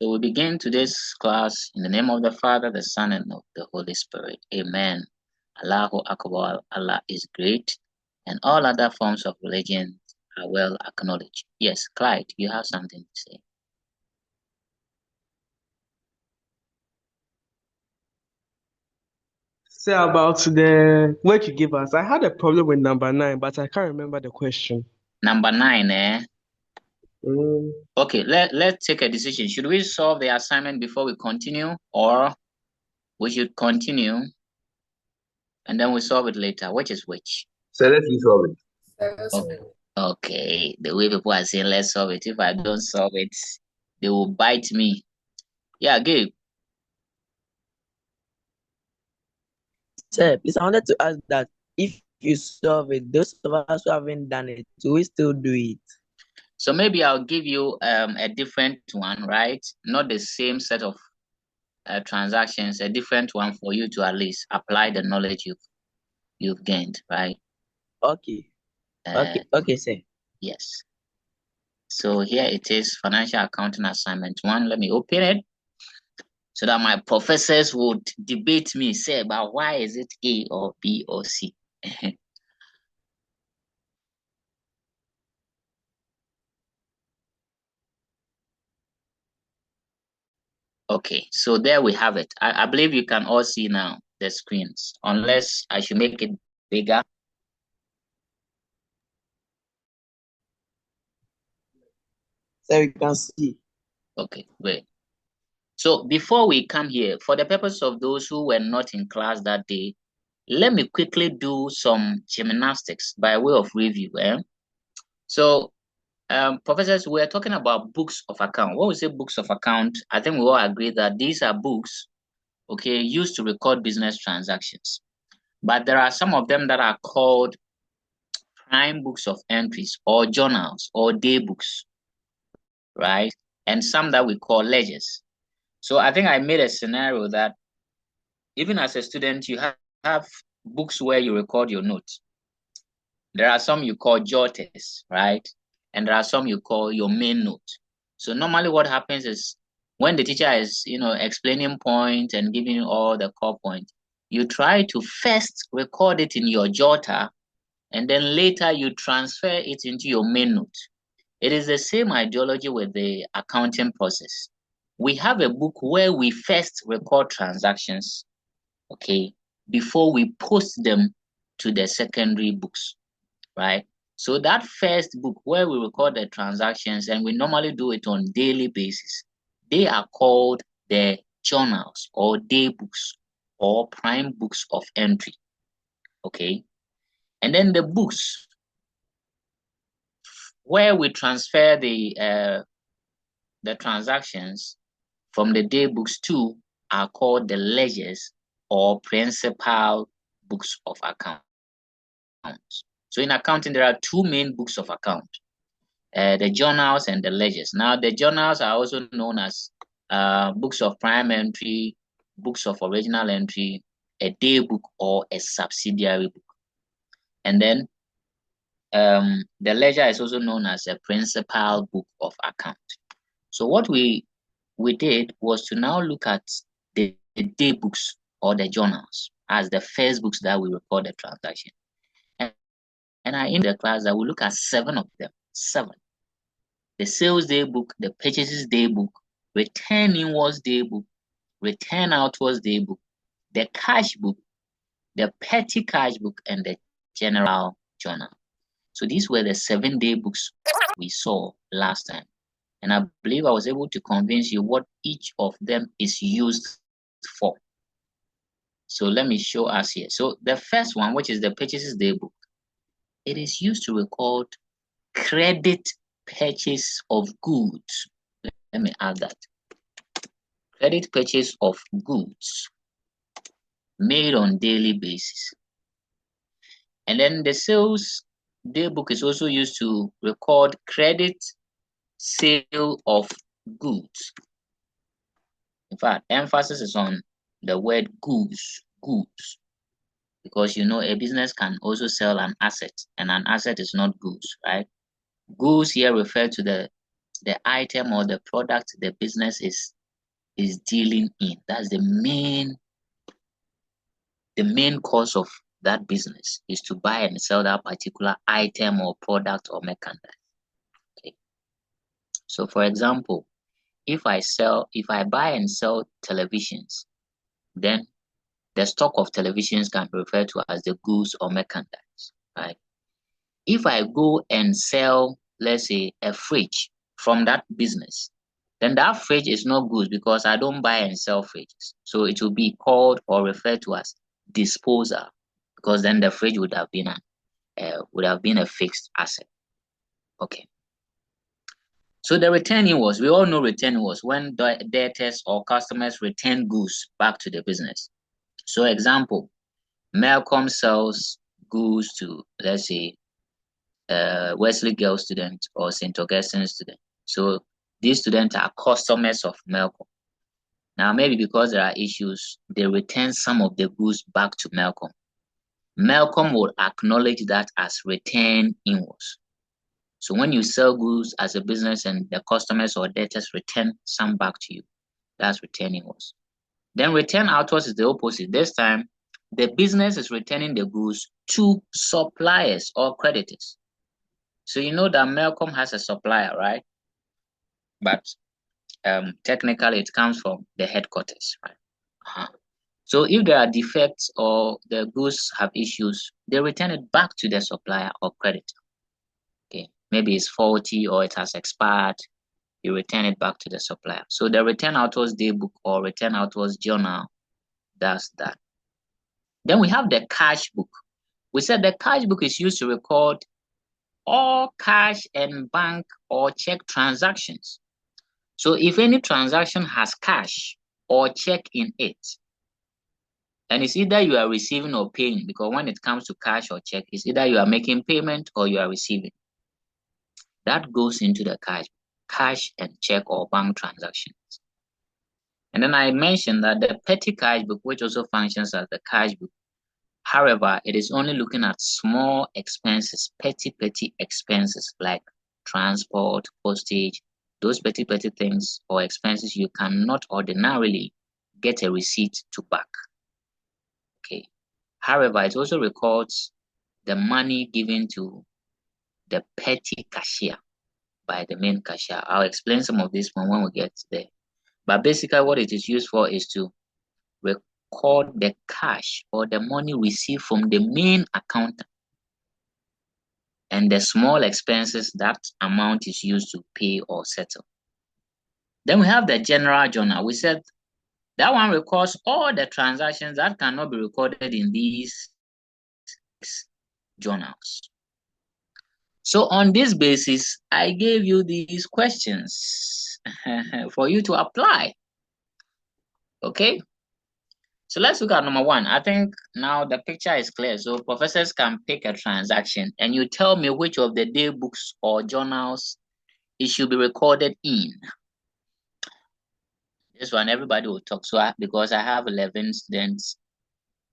So we begin today's class in the name of the Father, the Son, and of the Holy Spirit. Amen. Allahu Akbar, Allah is great, and all other forms of religion are well acknowledged. Yes, Clyde, you have something to say. Say about the what you give us. I had a problem with number 9, but I can't remember the question. Number 9, eh? Mm, Okay, let's take a decision. Should we solve the assignment before we continue, or we should continue and then we solve it later? Which is which? So let's resolve it. Okay. Okay, the way people are saying let's solve it. If I don't solve it, they will bite me. Yeah, Gabe. Sir, please, I wanted to ask that if you solve it, those of us who haven't done it, do we still do it? So maybe I'll give you a different one, right? Not the same set of transactions, a different one for you to at least apply the knowledge you've gained, right? Okay. Okay, sir. Yes. So here it is, financial accounting assignment 1. Let me open it so that my professors would debate me, say about why is it A or B or C. Okay, so there we have it. I believe you can all see now the screens, unless I should make it bigger. So we can see. Okay, great. So before we come here, for the purpose of those who were not in class that day, let me quickly do some gymnastics by way of review. So, professors, we're talking about books of account. When we say books of account, I think we all agree that these are books, okay, used to record business transactions. But there are some of them that are called prime books of entries or journals or day books, right? And some that we call ledgers. So I think I made a scenario that even as a student, you have books where you record your notes. There are some you call jotters, right? And there are some you call your main note. So normally what happens is when the teacher is, explaining points and giving you all the core points, you try to first record it in your jotter, and then later you transfer it into your main note. It is the same ideology with the accounting process. We have a book where we first record transactions, okay, before we post them to the secondary books, right? So that first book where we record the transactions, and we normally do it on daily basis, they are called the journals or day books or prime books of entry, okay? And then the books where we transfer the transactions from the day books to are called the ledgers or principal books of account. So in accounting, there are two main books of account, the journals and the ledgers. Now, the journals are also known as books of prime entry, books of original entry, a day book, or a subsidiary book. And then the ledger is also known as a principal book of account. So what we did was to now look at the day books or the journals as the first books that we record the transaction. And I in the class that we look at 7 of them. 7. The sales day book, the purchases day book, return inwards day book, return outwards day book, the cash book, the petty cash book, and the general journal. So these were the 7 day books we saw last time. And I believe I was able to convince you what each of them is used for. So let me show us here. So the first one, which is the purchases day book, it is used to record credit purchase of goods. Let me add that. Credit purchase of goods made on daily basis. And then the sales day book is also used to record credit sale of goods. In fact, emphasis is on the word goods, because a business can also sell an asset, and an asset is not goods, right? Goods here refer to the the item or the product the business is dealing in. That's the main course of that business, is to buy and sell that particular item or product or merchandise. Okay. So for example, if I buy and sell televisions, then the stock of televisions can be referred to as the goods or merchandise, right? If I go and sell, let's say, a fridge from that business, then that fridge is not goods because I don't buy and sell fridges. So it will be called or referred to as disposal, because then the fridge would have been a fixed asset. Okay. So the returning was, we all know returning was when debtors or customers return goods back to the business. So example, Malcolm sells goods to, let's say, Wesley Girls student or St. Augustine student. So these students are customers of Malcolm. Now, maybe because there are issues, they return some of the goods back to Malcolm. Malcolm will acknowledge that as return inwards. So when you sell goods as a business and the customers or debtors return some back to you, that's return inwards. Then return outwards is the opposite. This time, the business is returning the goods to suppliers or creditors. So you know that Malcolm has a supplier, right? But technically it comes from the headquarters, right? So if there are defects or the goods have issues, they return it back to the supplier or creditor. Okay, maybe it's faulty or it has expired, you return it back to the supplier. So the return outwards daybook or return outwards journal does that. Then we have the cash book. We said the cash book is used to record all cash and bank or check transactions. So if any transaction has cash or check in it, and it's either you are receiving or paying, because when it comes to cash or check, it's either you are making payment or you are receiving. That goes into the cash and check or bank transactions. And then I mentioned that the petty cash book, which also functions as the cash book, however, it is only looking at small expenses, petty expenses like transport, postage, those petty things or expenses you cannot ordinarily get a receipt to back. Okay. However, it also records the money given to the petty cashier by the main cashier. I'll explain some of this when we get there. But basically what it is used for is to record the cash or the money received from the main accountant, and the small expenses that amount is used to pay or settle. Then we have the general journal. We said that one records all the transactions that cannot be recorded in these journals. So on this basis, I gave you these questions for you to apply. Okay? So let's look at number one. I think now the picture is clear. So professors can pick a transaction and you tell me which of the day books or journals it should be recorded in. This one, everybody will talk. So because I have 11 students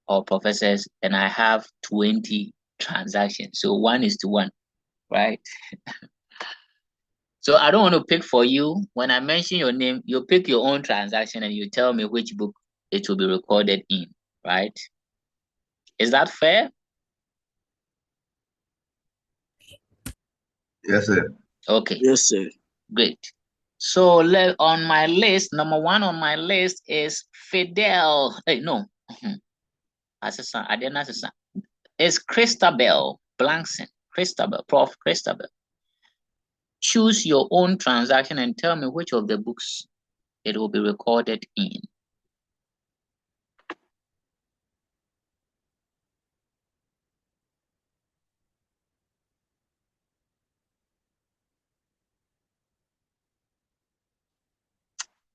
or professors and I have 20 transactions. So 1:1, right? So I don't want to pick for you. When I mention your name, you pick your own transaction and you tell me which book it will be recorded in, right? Is that fair? Yes, sir. Okay. Yes, sir. Great. So on my list, number one on my list is Fidel. Hey, no. It's Christabel Blankson. Prof. Christabel. Choose your own transaction and tell me which of the books it will be recorded in.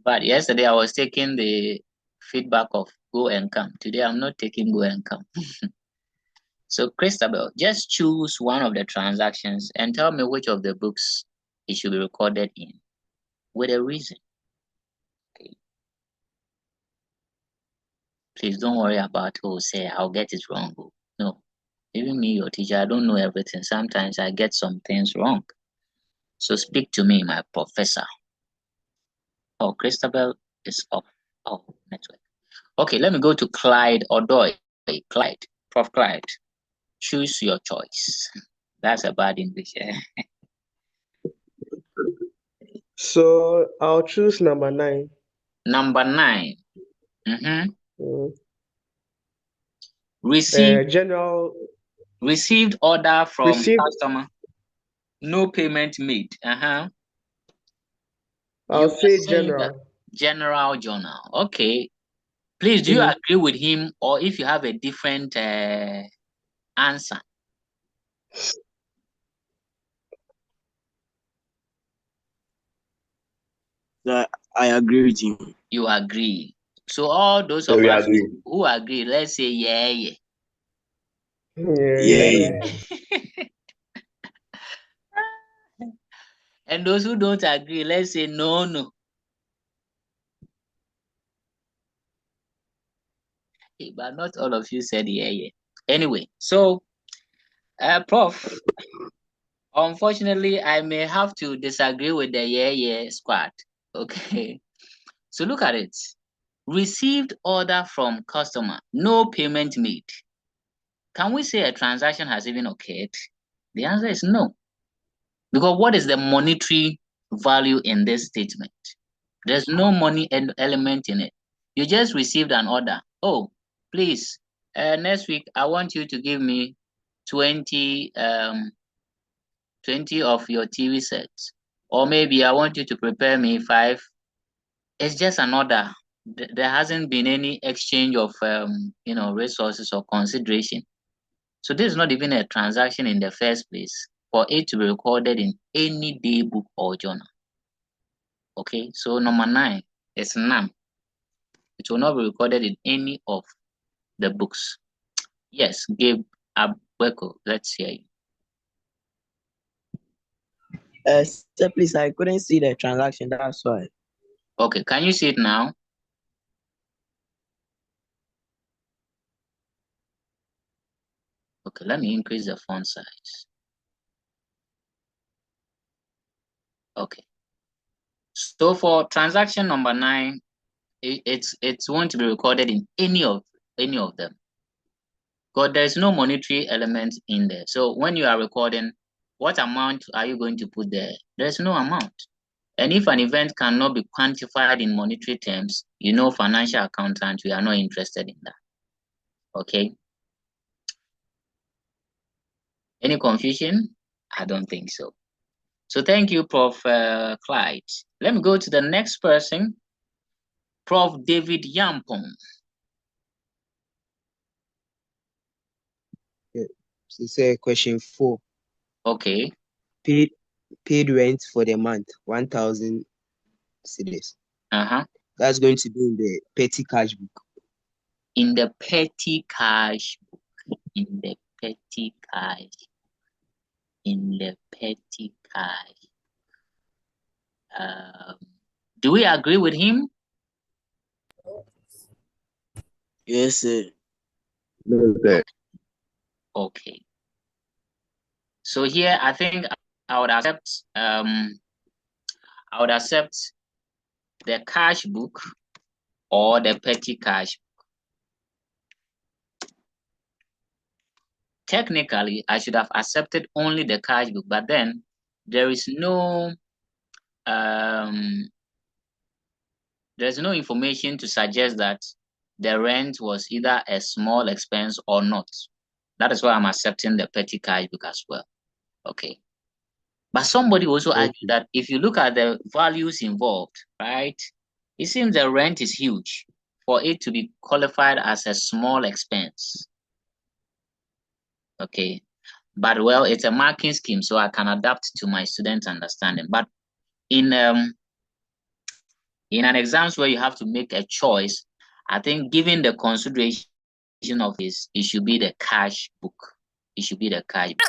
But yesterday I was taking the feedback of go and come. Today I'm not taking go and come. So Christabel, just choose one of the transactions and tell me which of the books it should be recorded in with a reason. Okay. Please don't worry about say I'll get it wrong. No. Even me, your teacher, I don't know everything. Sometimes I get some things wrong. So speak to me, my professor. Oh, Christabel is off. Oh, network. Okay, let me go to Clyde Odoy. Clyde, Prof. Clyde. Choose your choice. That's a bad English. So I'll choose number 9. Number 9. Mm. Received order from Received. customer. No payment made. I'll You say are saying that general. general journal. Okay. Please, do you agree with him, or if you have a different answer? I agree with him. You agree. So all those of us who agree, let's say yeah. And those who don't agree, let's say no. But not all of you said yeah. Anyway, so Prof, unfortunately, I may have to disagree with the yeah squad. Okay. So look at it. Received order from customer, no payment made. Can we say a transaction has even occurred? The answer is no. Because what is the monetary value in this statement? There's no money element in it. You just received an order. Oh, please, next week I want you to give me 20 of your TV sets. Or maybe I want you to prepare me 5. It's just an order. There hasn't been any exchange of resources or consideration. So this is not even a transaction in the first place for it to be recorded in any day book or journal. Okay, so number 9 is none. It will not be recorded in any of the books. Yes, Gabe Abweko, let's hear you. Sir, please, I couldn't see the transaction, that's why. Okay, can you see it now? Okay, let me increase the font size. Okay. So for transaction number 9, it's going to be recorded in any of them. Because there is no monetary element in there. So when you are recording, what amount are you going to put there? There's no amount. And if an event cannot be quantified in monetary terms, financial accountants, we are not interested in that. Okay. Any confusion? I don't think so. So thank you, Prof. Clyde. Let me go to the next person, Prof. David Yampong. This question 4. Okay. Paid rent for the month, 1,000 cedis. That's going to be in the petty cash book. In the petty cash book. In the petty cash. In the petty cash. Do we agree with him? Yes, sir. No, sir. Okay. So here, I think I would accept. I would accept the cash book or the petty cash book. Technically, I should have accepted only the cash book, but then there is no there's no information to suggest that the rent was either a small expense or not. That is why I'm accepting the petty cash book as well. Okay. But somebody also argued that if you look at the values involved, right, it seems the rent is huge for it to be qualified as a small expense. Okay. But well, it's a marking scheme, so I can adapt to my students' understanding. But in an exam where you have to make a choice, I think given the consideration of this, it should be the cash book. It should be the cash book.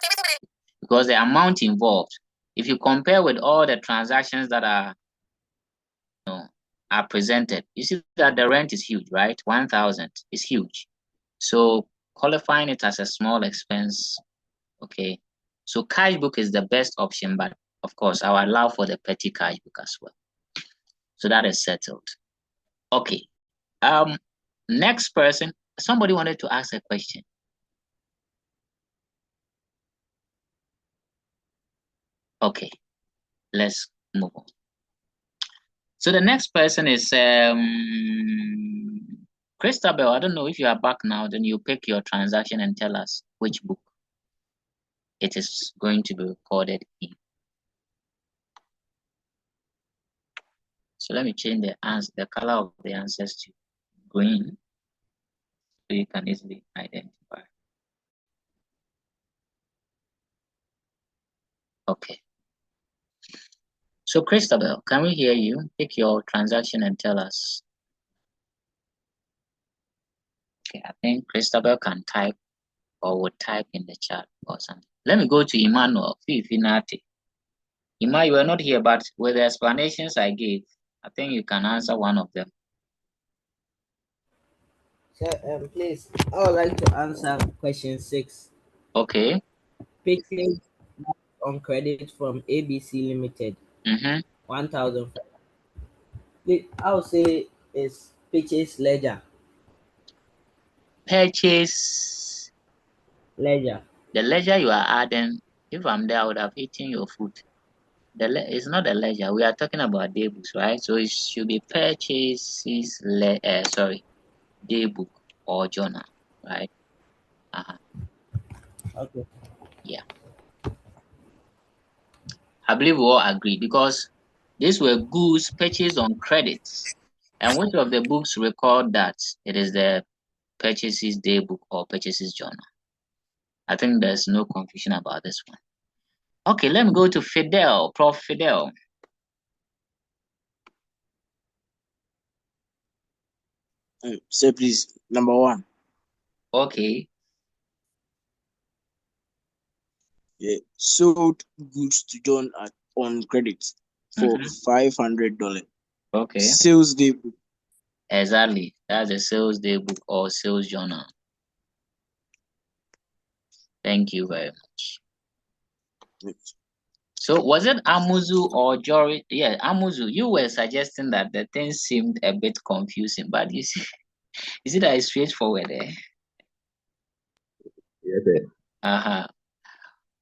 Because the amount involved, if you compare with all the transactions that are presented, you see that the rent is huge, right? 1,000 is huge. So qualifying it as a small expense, okay. So cash book is the best option, but Of course, I will allow for the petty cash book as well. So that is settled. Okay. Next person, somebody wanted to ask a question. Okay, let's move on. So the next person is Christabel. I don't know if you are back now, then you pick your transaction and tell us which book it is going to be recorded in. So let me change the color of the answers to green so you can easily identify. Okay. So Christabel, can we hear you? Pick your transaction and tell us. Okay, I think Christabel can type or would type in the chat or something. Let me go to Emmanuel. Ima, you were not here, but with the explanations I gave, I think you can answer one of them. Sir, please, I would like to answer question 6. Okay. Purchase on credit from ABC Limited. 1,000. I would say it's purchase ledger. Purchase ledger. The ledger you are adding, if I'm there, I would have eaten your food. It's not a ledger. We are talking about day books, right? So it should be purchases, day book or journal, right? Okay. Yeah. I believe we all agree because these were goods purchased on credits. And which of the books record that it is the purchases day book or purchases journal? I think there's no confusion about this one. Okay, let me go to Fidel, Prof. Fidel. Sir, please, number 1. Okay. Yeah, sold goods to John on credit for $500. Okay. Sales day book. Exactly. That's a sales day book or sales journal. Thank you very much. Yes. So was it Amuzu or Jory? Yeah, Amuzu. You were suggesting that the thing seemed a bit confusing, but you see that it's straightforward, eh? Yes,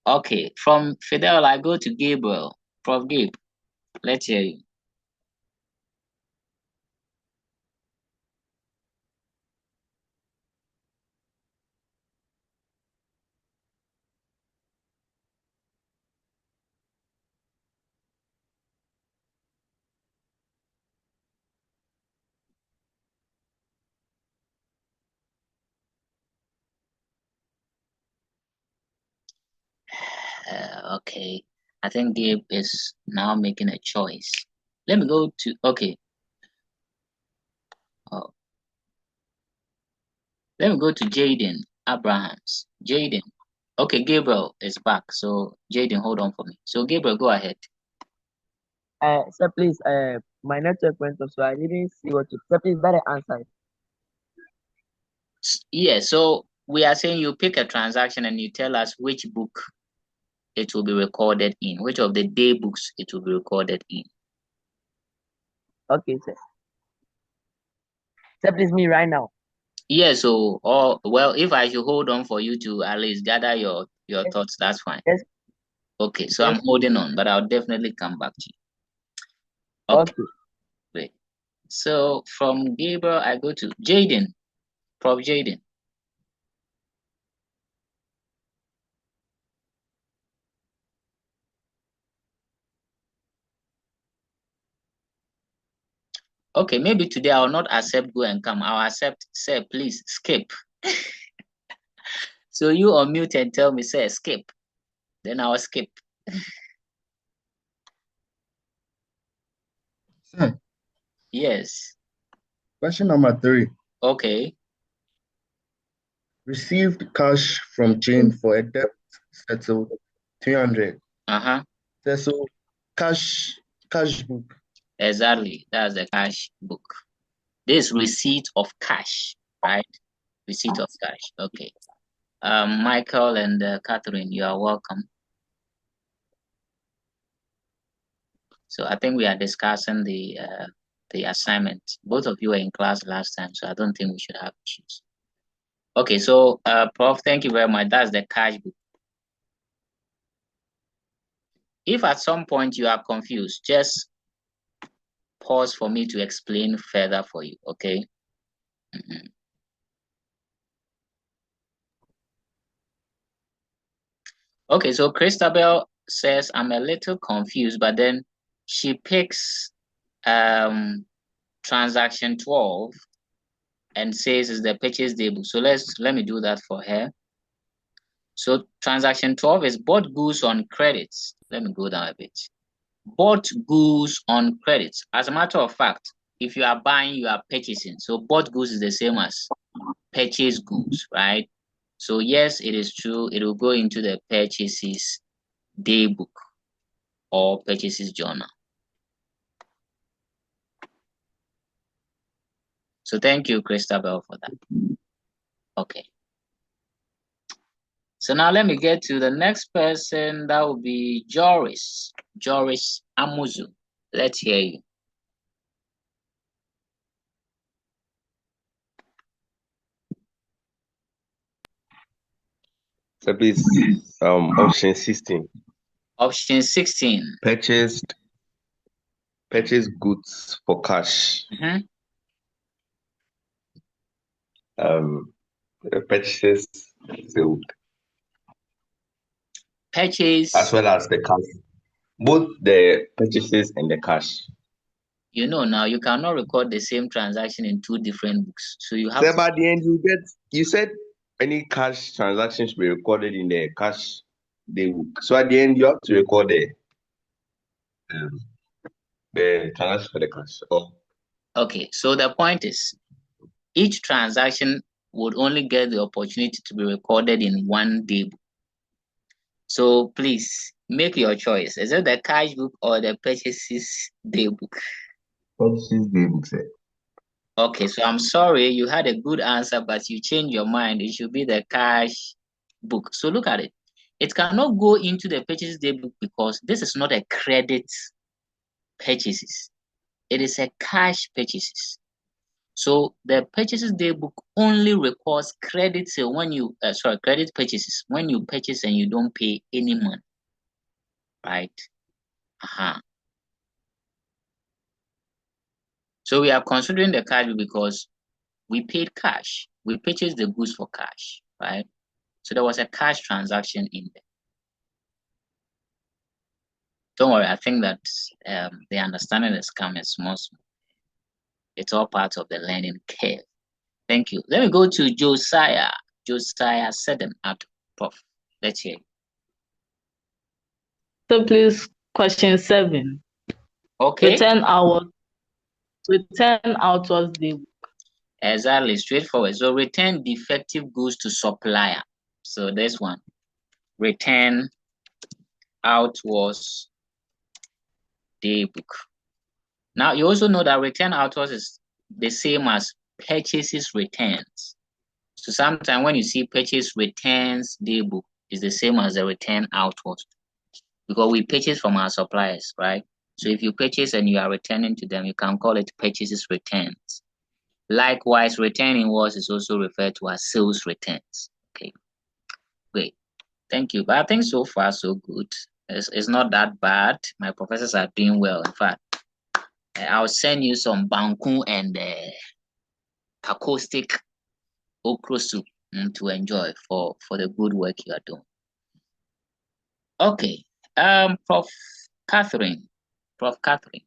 Okay. From Fidel, I go to Gabriel. Prof. Gabe, let's hear you. Okay. I think Gabe is now making a choice. Let me go to, okay. Oh. Let me go to Jaden Abrahams. Jaden. Okay, Gabriel is back. So Jaden, hold on for me. So Gabriel, go ahead. Sir, please, my network went off, so I didn't see what you. Sir, please, better answer. Yeah, so we are saying you pick a transaction and you tell us which book it will be recorded in, which of the day books it will be recorded in. Okay, sir. Sir, please, me right now. Yeah, so well, if I should hold on for you to at least gather your thoughts, that's fine. Yes. Okay, so Yes, I'm holding on, but I'll definitely come back to you. Okay. Great. So from Gabriel, I go to Jaden. Prof. Jaden. Okay, maybe today I will not accept go and come. I'll accept, say, please skip. So you unmute and tell me, say, skip. Then I'll skip. Sir. Yes. Question number 3. Okay. Received cash from Jane for a debt settled 300. So cash book. Exactly. That's the cash book. This receipt of cash, right? Receipt of cash. Okay. Michael and Catherine, you are welcome. So I think we are discussing the assignment. Both of you were in class last time, so I don't think we should have issues. Okay, so Prof, thank you very much. That's the cash book. If at some point you are confused, just pause for me to explain further for you, okay? Okay, so Christabel says, I'm a little confused, but then she picks transaction 12 and says it's the purchase day book. So let me do that for her. So transaction 12 is bought goods on credits. Let me go down a bit. Bought goods on credits. As a matter of fact, if you are buying, you are purchasing. So bought goods is the same as purchase goods, right? So yes, it is true. It will go into the purchases day book or purchases journal. So thank you, Christabel, for that. Okay. So now let me get to the next person. That will be Joris. Joris Amuzu. Let's hear you. So please, option 16. Option 16. Purchase goods for cash. Purchases sold. Purchase. As well as the cash. Both the purchases and the cash. You know, now you cannot record the same transaction in two different books. So you have By the end, you said any cash transaction should be recorded in the cash day book. So at the end, you have to record the transaction for the cash. Okay, so the point is, each transaction would only get the opportunity to be recorded in one day book. So please make your choice. Is it the cash book or the purchases day book? Purchases day book, sir. Okay, so I'm sorry, you had a good answer, but you changed your mind. It should be the cash book. So look at it. It cannot go into the purchases day book because this is not a credit purchases. It is a cash purchases. So the purchases day book only records credit sale when you credit purchases when you purchase and you don't pay any money, right? So we are considering the cash book because we paid cash. We purchased the goods for cash, right? So there was a cash transaction in there. Don't worry, I think that the understanding is coming small. It's all part of the learning curve. Thank you. Let me go to Josiah. Josiah Sedem at Prof. Let's hear. So please, question 7. Okay. Return outwards day book. Exactly, straightforward. So return defective goods to supplier. So this one. Return outwards day book. Now you also know that return outwards is the same as purchases returns. So sometimes when you see purchase returns day book, is the same as the return outwards because we purchase from our suppliers, right? So if you purchase and you are returning to them, you can call it purchases returns. Likewise, return inwards is also referred to as sales returns. Okay, great. Thank you. But I think so far so good. It's not that bad. My professors are doing well. In fact, I'll send you some banku and caustic okra soup to enjoy for the good work you are doing. Okay. Prof. Catherine. Prof. Catherine.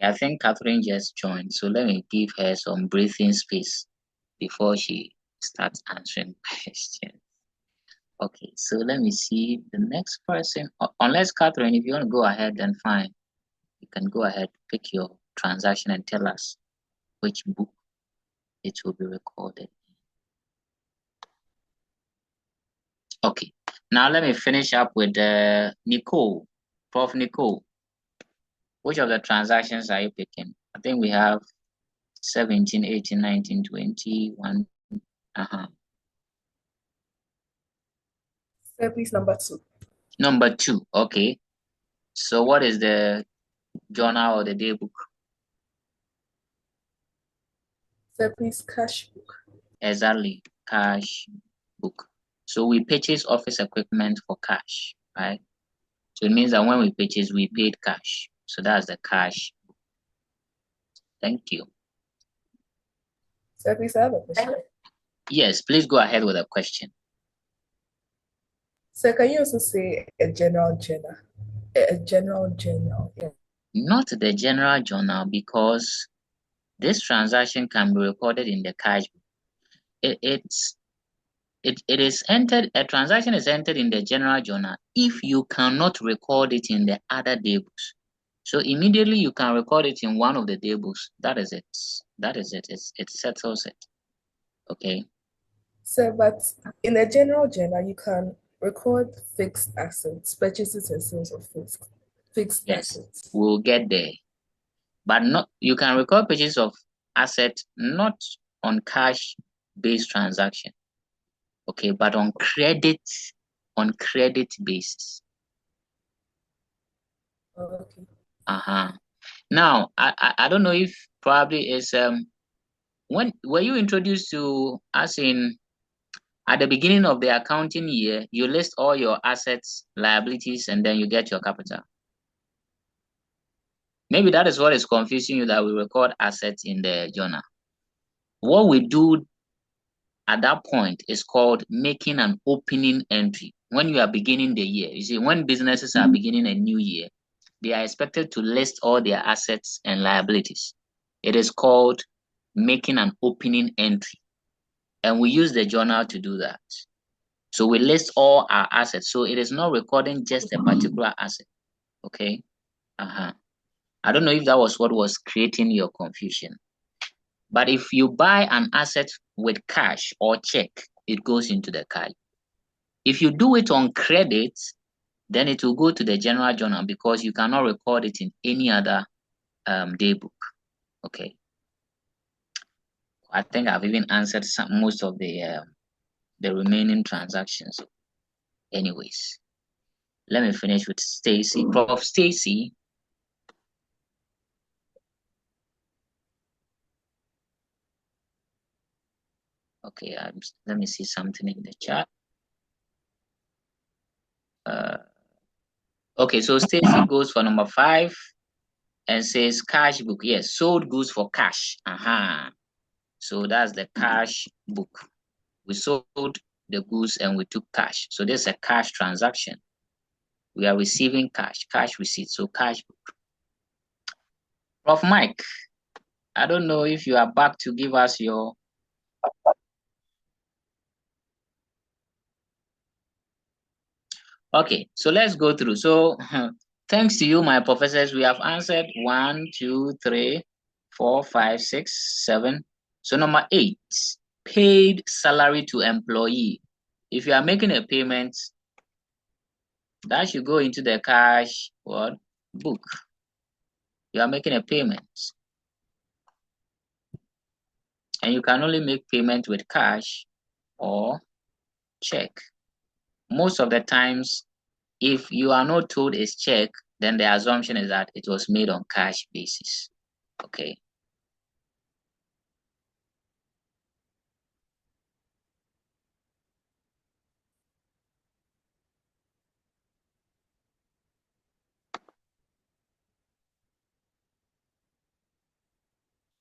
I think Catherine just joined, so let me give her some breathing space before she starts answering questions. Okay, so let me see the next person. Unless Catherine, if you want to go ahead, then fine. You can go ahead, pick your transaction and tell us which book it will be recorded. Okay, now let me finish up with Nicole, Prof. Nicole. Which of the transactions are you picking? I think we have 17, 18, 19, 20, 1. Sir, please, number 2. Number 2, okay. So what is the journal or the day book? Sir, please, cash book. Exactly, cash book. So we purchase office equipment for cash, right? So it means that when we purchase, we paid cash. So that's the cash book. Thank you. Sir, please, I have a question. Yes, please go ahead with a question. Sir, can you also say a general journal? A general journal, yeah. Not the general journal, because this transaction can be recorded in the cash book. It is entered, a transaction is entered in the general journal if you cannot record it in the other day books. So immediately you can record it in one of the day books. That is it. It settles it. Okay. So, but in a general journal, you can record fixed assets, purchases and sales of fixed assets. We'll get there. But not, you can record purchases of assets not on cash-based transaction. Okay, but on credit basis. Okay. Now, I don't know if probably is when were you introduced to us in at the beginning of the accounting year, you list all your assets, liabilities, and then you get your capital. Maybe that is what is confusing you, that we record assets in the journal. What we do at that point is called making an opening entry. When you are beginning the year, you see, when businesses are beginning a new year, they are expected to list all their assets and liabilities. It is called making an opening entry. And we use the journal to do that. So we list all our assets. So it is not recording just a particular asset. Okay. I don't know if that was what was creating your confusion. But if you buy an asset with cash or check, it goes into the cash. If you do it on credit, then it will go to the general journal, because you cannot record it in any other day book. Okay. I think I've even answered most of the remaining transactions. Anyways, let me finish with Stacy. Prof. Stacy. Okay, let me see something in the chat. Okay, so Stacy goes for number 5 and says cash book. Yes, sold goods for cash. So that's the cash book. We sold the goods and we took cash. So this is a cash transaction. We are receiving cash receipt. So cash book. Prof. Mike, I don't know if you are back to give us your. Okay, so let's go through. So thanks to you, my professors, we have answered 1, 2, 3, 4, 5, 6, 7. So number 8, paid salary to employee. If you are making a payment, that should go into the cash book. You are making a payment. And you can only make payment with cash or check. Most of the times, if you are not told it's check, then the assumption is that it was made on cash basis. Okay.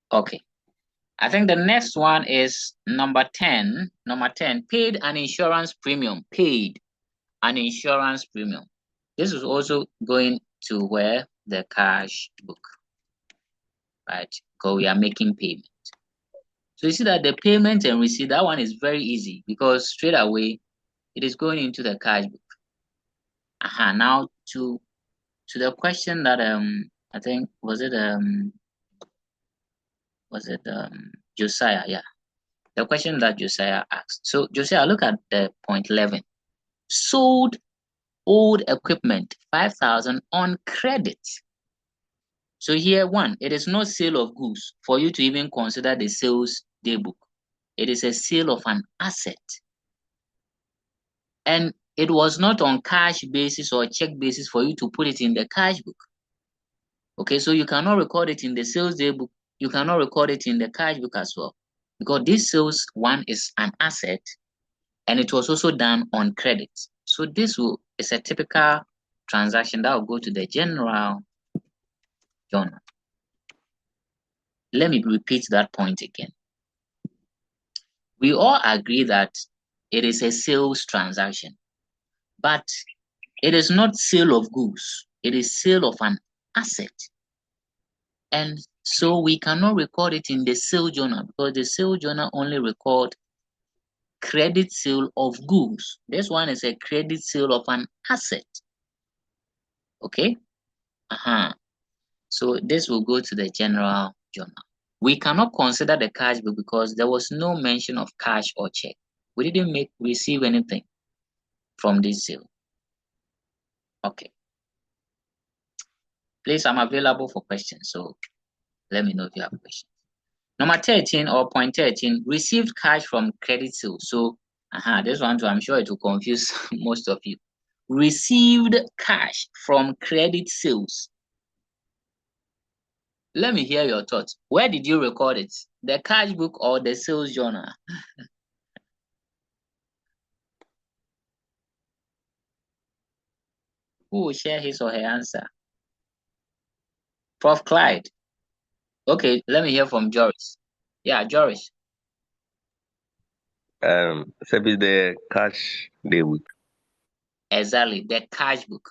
Okay. I think the next one is number 10. Number 10, paid an insurance premium. Paid an insurance premium. This is also going to where the cash book, right? Because we are making payment. So you see that the payment and receipt, that one is very easy, because straight away it is going into the cash book. Now to the question that I think was it Josiah? Yeah, the question that Josiah asked. So Josiah, look at the point 11. Sold old equipment 5,000 on credit. So here, one, it is not sale of goods for you to even consider the sales daybook. It is a sale of an asset. And it was not on cash basis or check basis for you to put it in the cash book. Okay, so you cannot record it in the sales daybook. You cannot record it in the cash book as well. Because this sales one is an asset and it was also done on credit. So this is a typical transaction that will go to the general journal. Let me repeat that point again. We all agree that it is a sales transaction, but it is not sale of goods. It is sale of an asset. And so we cannot record it in the sale journal because the sale journal only record credit sale of goods. This one is a credit sale of an asset. Okay? So this will go to the general journal. We cannot consider the cash book because there was no mention of cash or check. We didn't receive anything from this sale. Okay. Please, I'm available for questions. So let me know if you have questions. Number 13 or point 13, received cash from credit sale. So this one too, I'm sure it will confuse most of you. Received cash from credit sales. Let me hear your thoughts. Where did you record it? The cash book or the sales journal? Who will share his or her answer? Prof. Clyde. Okay, let me hear from Joris. Yeah, Joris. The cash daybook. Exactly, the cash book.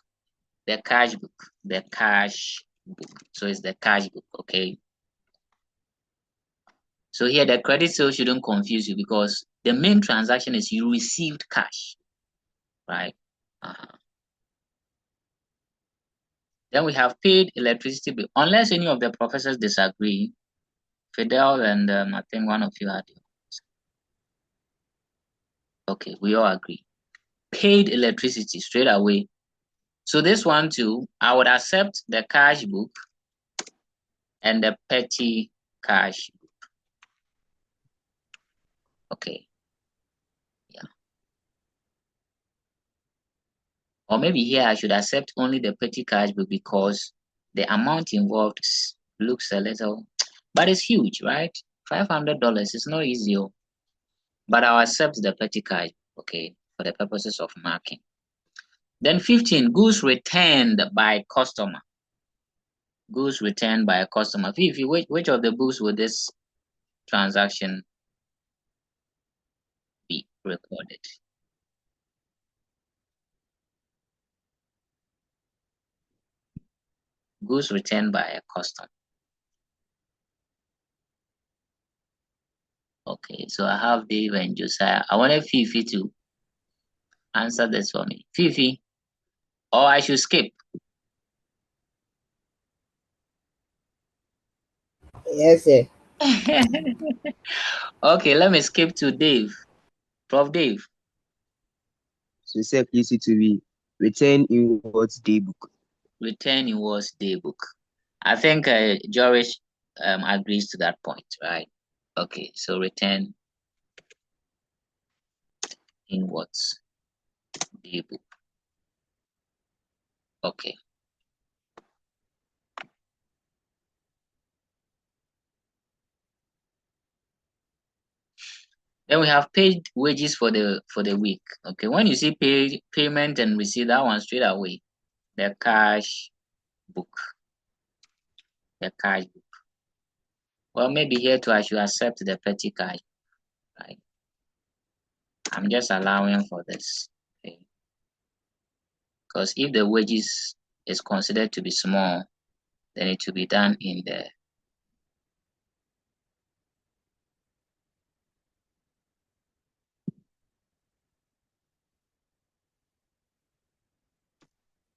The cash book. The cash book. So it's the cash book, okay? So here the credit sale shouldn't confuse you because the main transaction is you received cash, right? Then we have paid electricity bill. Unless any of the professors disagree, Fidel and I think one of you had. Okay, we all agree. Paid electricity straight away. So this one too, I would accept the cash book and the petty cash book. Okay. Yeah. Or maybe here I should accept only the petty cash book because the amount involved looks a little, but it's huge, right? $500 is not easy, but I'll accept the petty cash, okay, for the purposes of marking. Then 15, goods returned by customer. Goods returned by a customer. Fifi, which of the books would this transaction be recorded? Goods returned by a customer. Okay, so I have Dave and Josiah. I wanted Fifi to answer this for me. Fifi, or I should skip? Yes, sir. Okay, let me skip to Dave. Prof. Dave. So, sir, please it to be return in what daybook? Return in what daybook? I think Joris agrees to that point, right? Okay, so return in what daybook? Okay. Then we have paid wages for the week. Okay, when you see payment and receipt, that one straight away, the cash book. The cash book. Well, maybe here too I should accept the petty cash, right? I'm just allowing for this, okay? Because if the wages is considered to be small, then it will be done in the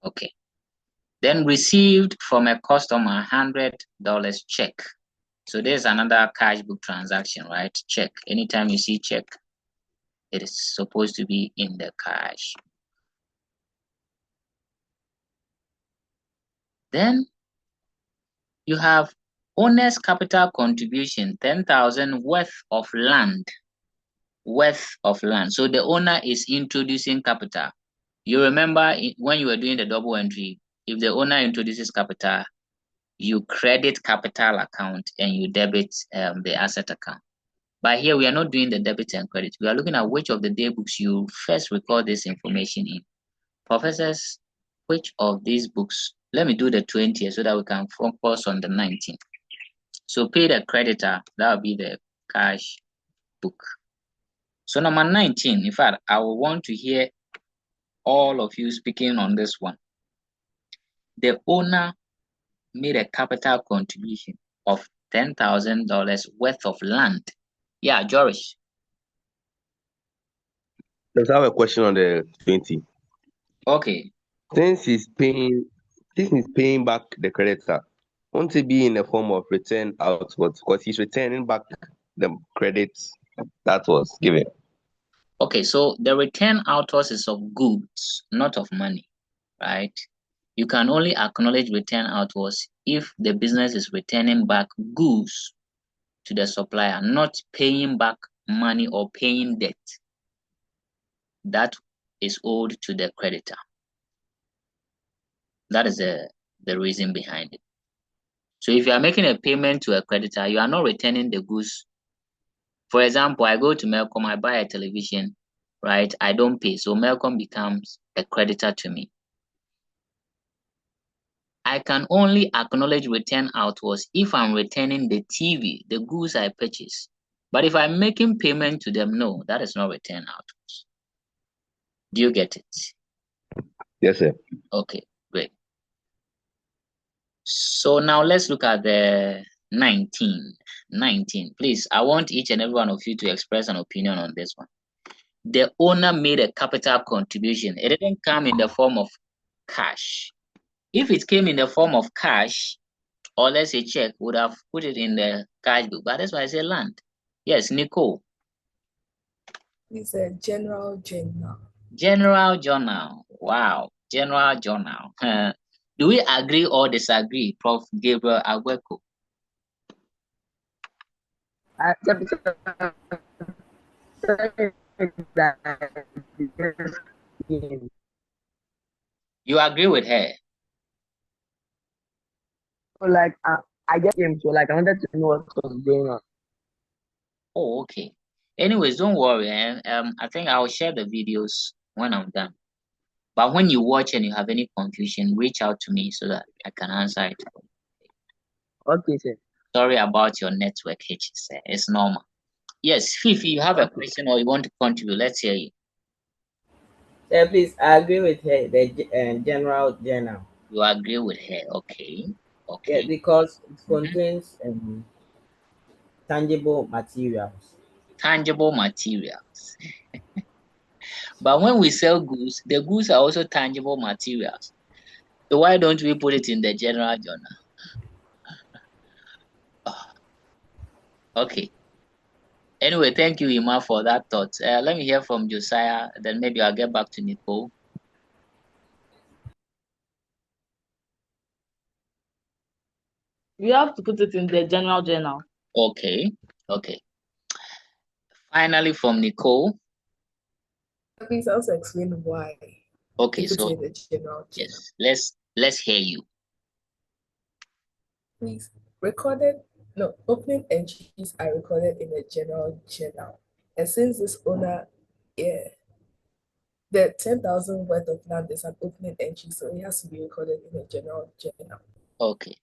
okay. Then received from a customer $100 check. So there's another cash book transaction, right? Check. Anytime you see check, it is supposed to be in the cash. Then You have owner's capital contribution, 10,000 worth of land. So the owner is introducing capital. You remember when you were doing the double entry, if the owner introduces capital, you credit capital account and you debit the asset account. But here we are not doing the debit and credit. We are looking at which of the day books you first record this information in. Professors, which of these books? Let me do the 20th so that we can focus on the 19th. So pay the creditor, that will be the cash book. So number 19, in fact, I will want to hear all of you speaking on this one. The owner made a capital contribution of $10,000 worth of land. Yeah, Joris. Let's have a question on the 20. Okay. Since he's paying back the creditor, won't it be in the form of return outwards? Because he's returning back the credits that was given. Okay, so the return outwards is of goods, not of money, right? You can only acknowledge return outwards if the business is returning back goods to the supplier, not paying back money or paying debt that is owed to the creditor. That is the reason behind it. So if you are making a payment to a creditor, you are not returning the goods. For example, I go to Melcom, I buy a television, right? I don't pay. So Melcom becomes a creditor to me. I can only acknowledge return outwards if I'm returning the TV, the goods I purchased. But if I'm making payment to them, no, that is not return outwards. Do you get it? Yes, sir. Okay, great. So now let's look at the 19. Please, I want each and every one of you to express an opinion on this one. The owner made a capital contribution. It didn't come in the form of cash. If it came in the form of cash, or let's say check, would have put it in the cash book. But that's why I say land. Yes, Nicole. It's a general journal. General journal. Wow. General journal. Do we agree or disagree, Prof. Gabriel Agweko? You agree with her? Like I get him, so like I wanted to know what was going on. Oh, okay. Anyways, don't worry. I think I'll share the videos when I'm done. But when you watch and you have any confusion, reach out to me so that I can answer it. Okay, sir. Sorry about your network hitches. It's normal. Yes, Fifi, you have a question or you want to contribute? Let's hear you. Sir, please, I agree with her. The general journal. You agree with her? Okay. Okay. Yeah, because it contains tangible materials. Tangible materials. But when we sell goods, the goods are also tangible materials. So why don't we put it in the general journal? Okay. Anyway, thank you, Ima, for that thought. Let me hear from Josiah, then maybe I'll get back to Nicole. You have to put it in the general journal. Okay. Okay. Finally, from Nicole. Please also explain why. Okay, so the general yes, let's hear you. Please, opening entries are recorded in the general journal. And since this owner, the 10,000 worth of land is an opening entry, so it has to be recorded in the general journal. Okay.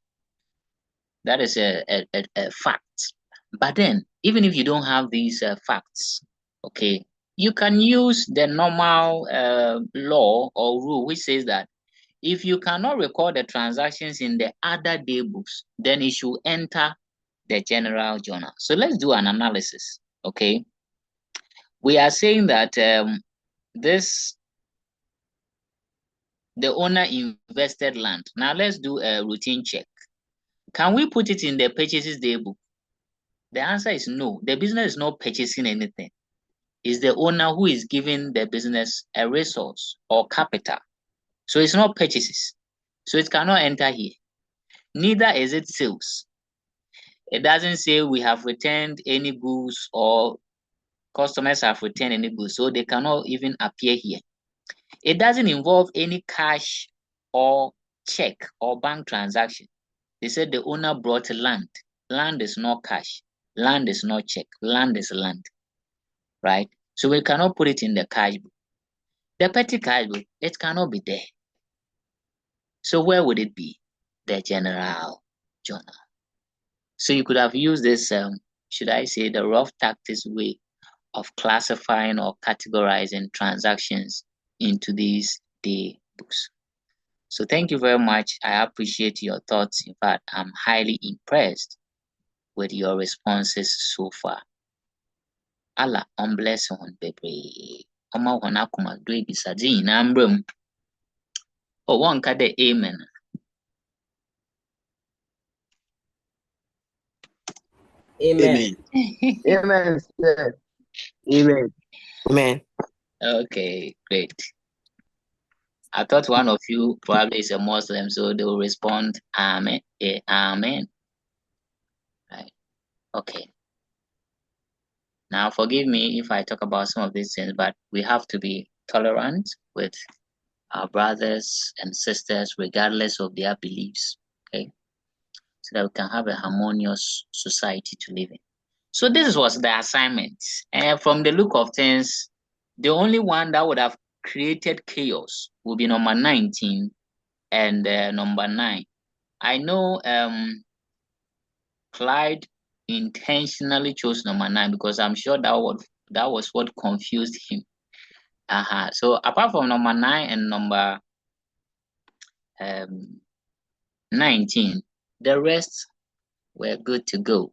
That is a fact. But then, even if you don't have these facts, okay, you can use the normal law or rule which says that if you cannot record the transactions in the other day books, then it should enter the general journal. So let's do an analysis, okay? We are saying that the owner invested land. Now let's do a routine check. Can we put it in the purchases day book? The answer is no. The business is not purchasing anything. It's the owner who is giving the business a resource or capital. So it's not purchases. So it cannot enter here. neither is it sales. It doesn't say we have returned any goods or customers have returned any goods, so they cannot even appear here. It doesn't involve any cash or check or bank transaction. They said the owner brought land. Land is not cash. Land is not check. Land is land, right? So we cannot put it in the cash book. The petty cash book, it cannot be there. So where would it be? The general journal. So you could have used this, should I say, the rough tactics way of classifying or categorizing transactions into these day books. So thank you very much. I appreciate your thoughts. In fact, I'm highly impressed with your responses so far. Allah on bless on baby. Oma wana kuma do bisaji in ambrum. Oh, one kade amen. Amen. Amen. Amen. Amen. Okay, great. I thought one of you probably is a Muslim, so they will respond, Amen. Amen. Right. Okay. Now, forgive me if I talk about some of these things, but we have to be tolerant with our brothers and sisters, regardless of their beliefs, okay? So that we can have a harmonious society to live in. So this was the assignment. And from the look of things, the only one that would have created chaos will be number 19 and number 9. I know Clyde intentionally chose number 9 because I'm sure that was what confused him. So apart from number 9 and number 19, the rest were good to go.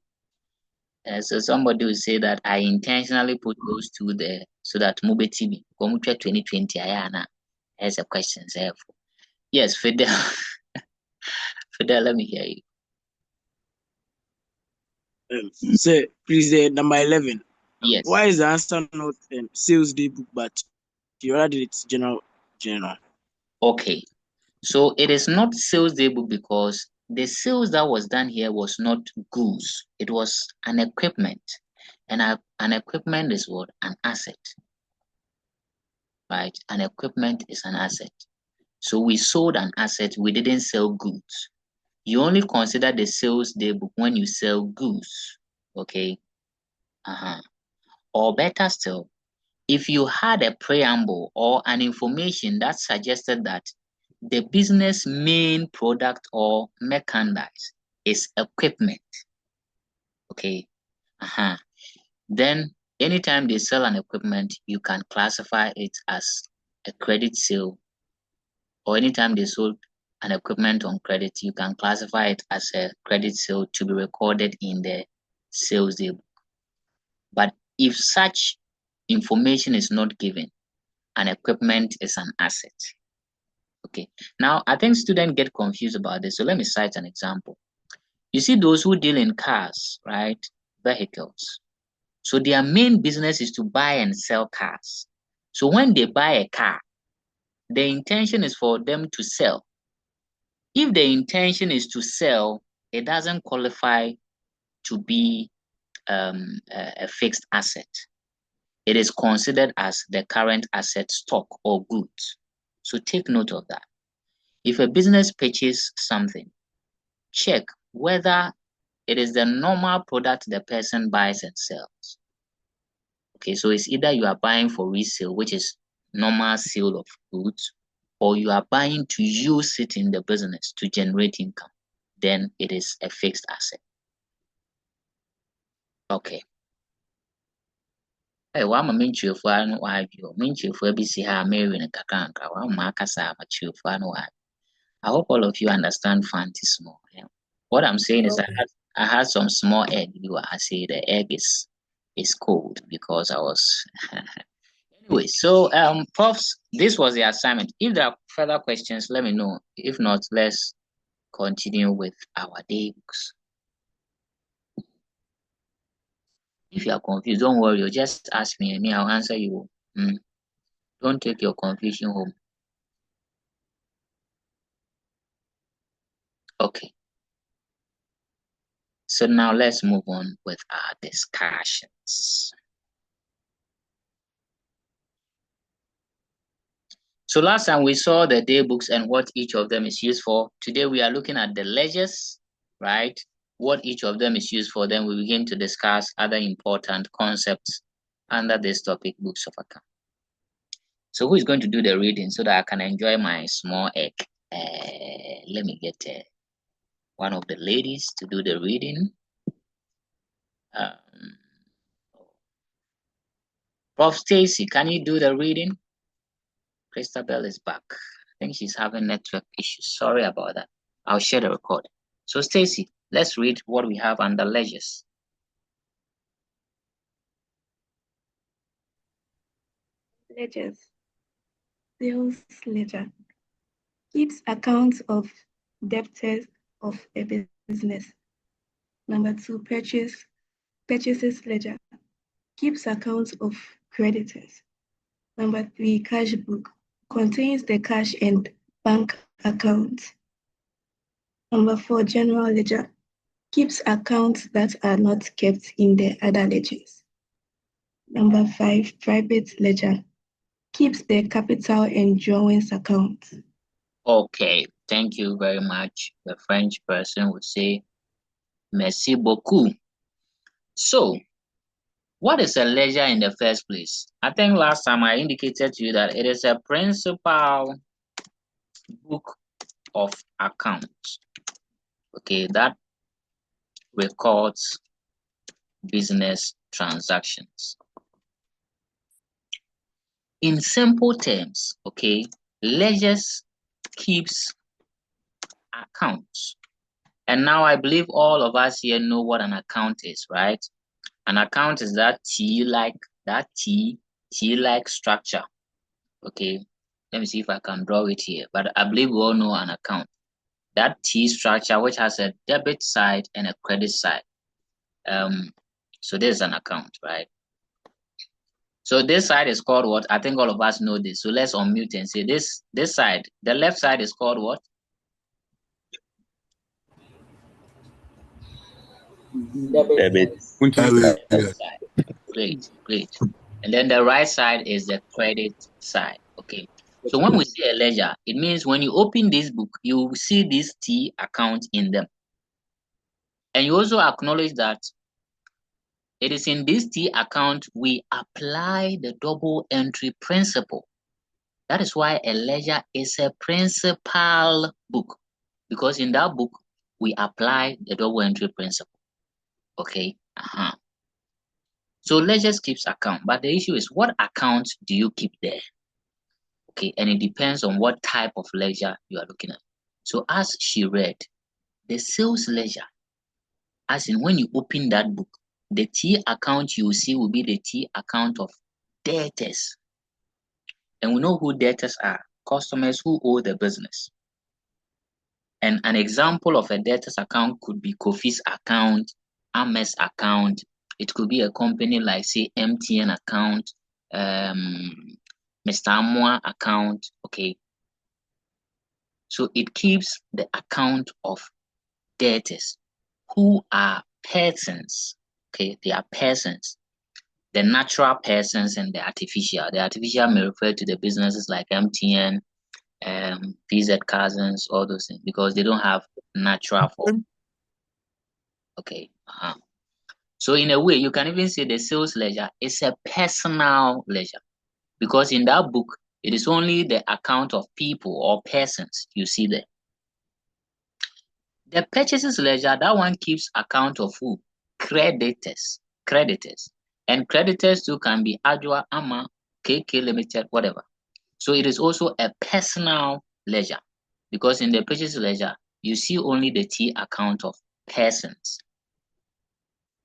So somebody will say that I intentionally put those two there so that Mubetibi, Komutra 2020 Ayana has a question. Yes, Fidel. Fidel, let me hear you. So please, number 11. Yes. Why is the answer not sales day book, but you added it's general? Okay. So it is not sales day book because the sales that was done here was not goods. It was an equipment. And an equipment is what? An asset. Right? An equipment is an asset. So we sold an asset. We didn't sell goods. You only consider the sales day book when you sell goods. Okay? Or better still, if you had a preamble or an information that suggested that the business main product or merchandise is equipment, okay, then anytime they sell an equipment, you can classify it as a credit sale, or anytime they sold an equipment on credit, you can classify it as a credit sale to be recorded in the sales day book. But if such information is not given, an equipment is an asset. Okay, now I think students get confused about this. So let me cite an example. You see those who deal in cars, right? Vehicles. So their main business is to buy and sell cars. So when they buy a car, the intention is for them to sell. If the intention is to sell, it doesn't qualify to be a fixed asset. It is considered as the current asset, stock, or goods. So take note of that. If a business purchases something, check whether it is the normal product the person buys and sells. Okay, so it's either you are buying for resale, which is normal sale of goods, or you are buying to use it in the business to generate income. Then it is a fixed asset. Okay. Hey, why am I mean you for an wife? You mean you for BC ha Mary and Kakanka, one Marcasa, but you for an wife. I hope all of you understand fancy small. Yeah. What I'm saying is I had some small egg. I say the egg is cold because I was anyway. So profs, this was the assignment. If there are further questions, let me know. If not, let's continue with our day books. If you are confused, don't worry. You just ask me and I'll answer you. Don't take your confusion home. Okay. So now let's move on with our discussions. So last time we saw the day books and what each of them is used for. Today we are looking at the ledgers, right? What each of them is used for. Then we begin to discuss other important concepts under this topic, books of account. So who is going to do the reading so that I can enjoy my small egg? Let me get one of the ladies to do the reading. Prof. Stacy, can you do the reading? Christabel is back. I think she's having network issues. Sorry about that. I'll share the record. So Stacy, let's read what we have under ledgers. Ledgers. Sales ledger keeps accounts of debtors of a business. Number 2, purchases ledger keeps accounts of creditors. Number 3, cash book contains the cash and bank accounts. Number 4, general ledger keeps accounts that are not kept in the other ledgers. Number 5, private ledger keeps the capital and drawings account. Okay, thank you very much. The French person would say, merci beaucoup. So, what is a ledger in the first place? I think last time I indicated to you that it is a principal book of accounts, okay, that records business transactions. In simple terms, okay, ledgers keeps accounts. And now I believe all of us here know what an account is, right? An account is that T-like structure. Okay, let me see if I can draw it here. But I believe we all know an account. That T structure which has a debit side and a credit side. So this is an account, right? So this side is called what? I think all of us know this. So let's unmute and say this side. The left side is called what? Debit. Great. And then the right side is the credit side. Okay. So when we see a ledger, it means when you open this book, you will see this T account in them. And you also acknowledge that it is in this T account we apply the double entry principle. That is why a ledger is a principal book, because in that book we apply the double entry principle. Okay. So ledgers keeps account, but the issue is what account do you keep there? Okay, and it depends on what type of ledger you are looking at. So as she read, the sales ledger, as in when you open that book, the T account you will see will be the T account of debtors. And we know who debtors are, customers who owe the business. And an example of a debtors account could be Kofi's account, Ahmed's account. It could be a company like, say, MTN account, Mr. Amwa account, okay. So it keeps the account of debtors who are persons, okay. They are persons, the natural persons and the artificial. The artificial may refer to the businesses like MTN, PZ Cousins, all those things, because they don't have natural form. Okay. So in a way, you can even say the sales ledger is a personal ledger, because in that book, it is only the account of people or persons you see there. The purchases ledger, that one keeps account of who? Creditors. And creditors too can be Adwa, Ama, KK Limited, whatever. So it is also a personal ledger, because in the purchase ledger, you see only the T account of persons.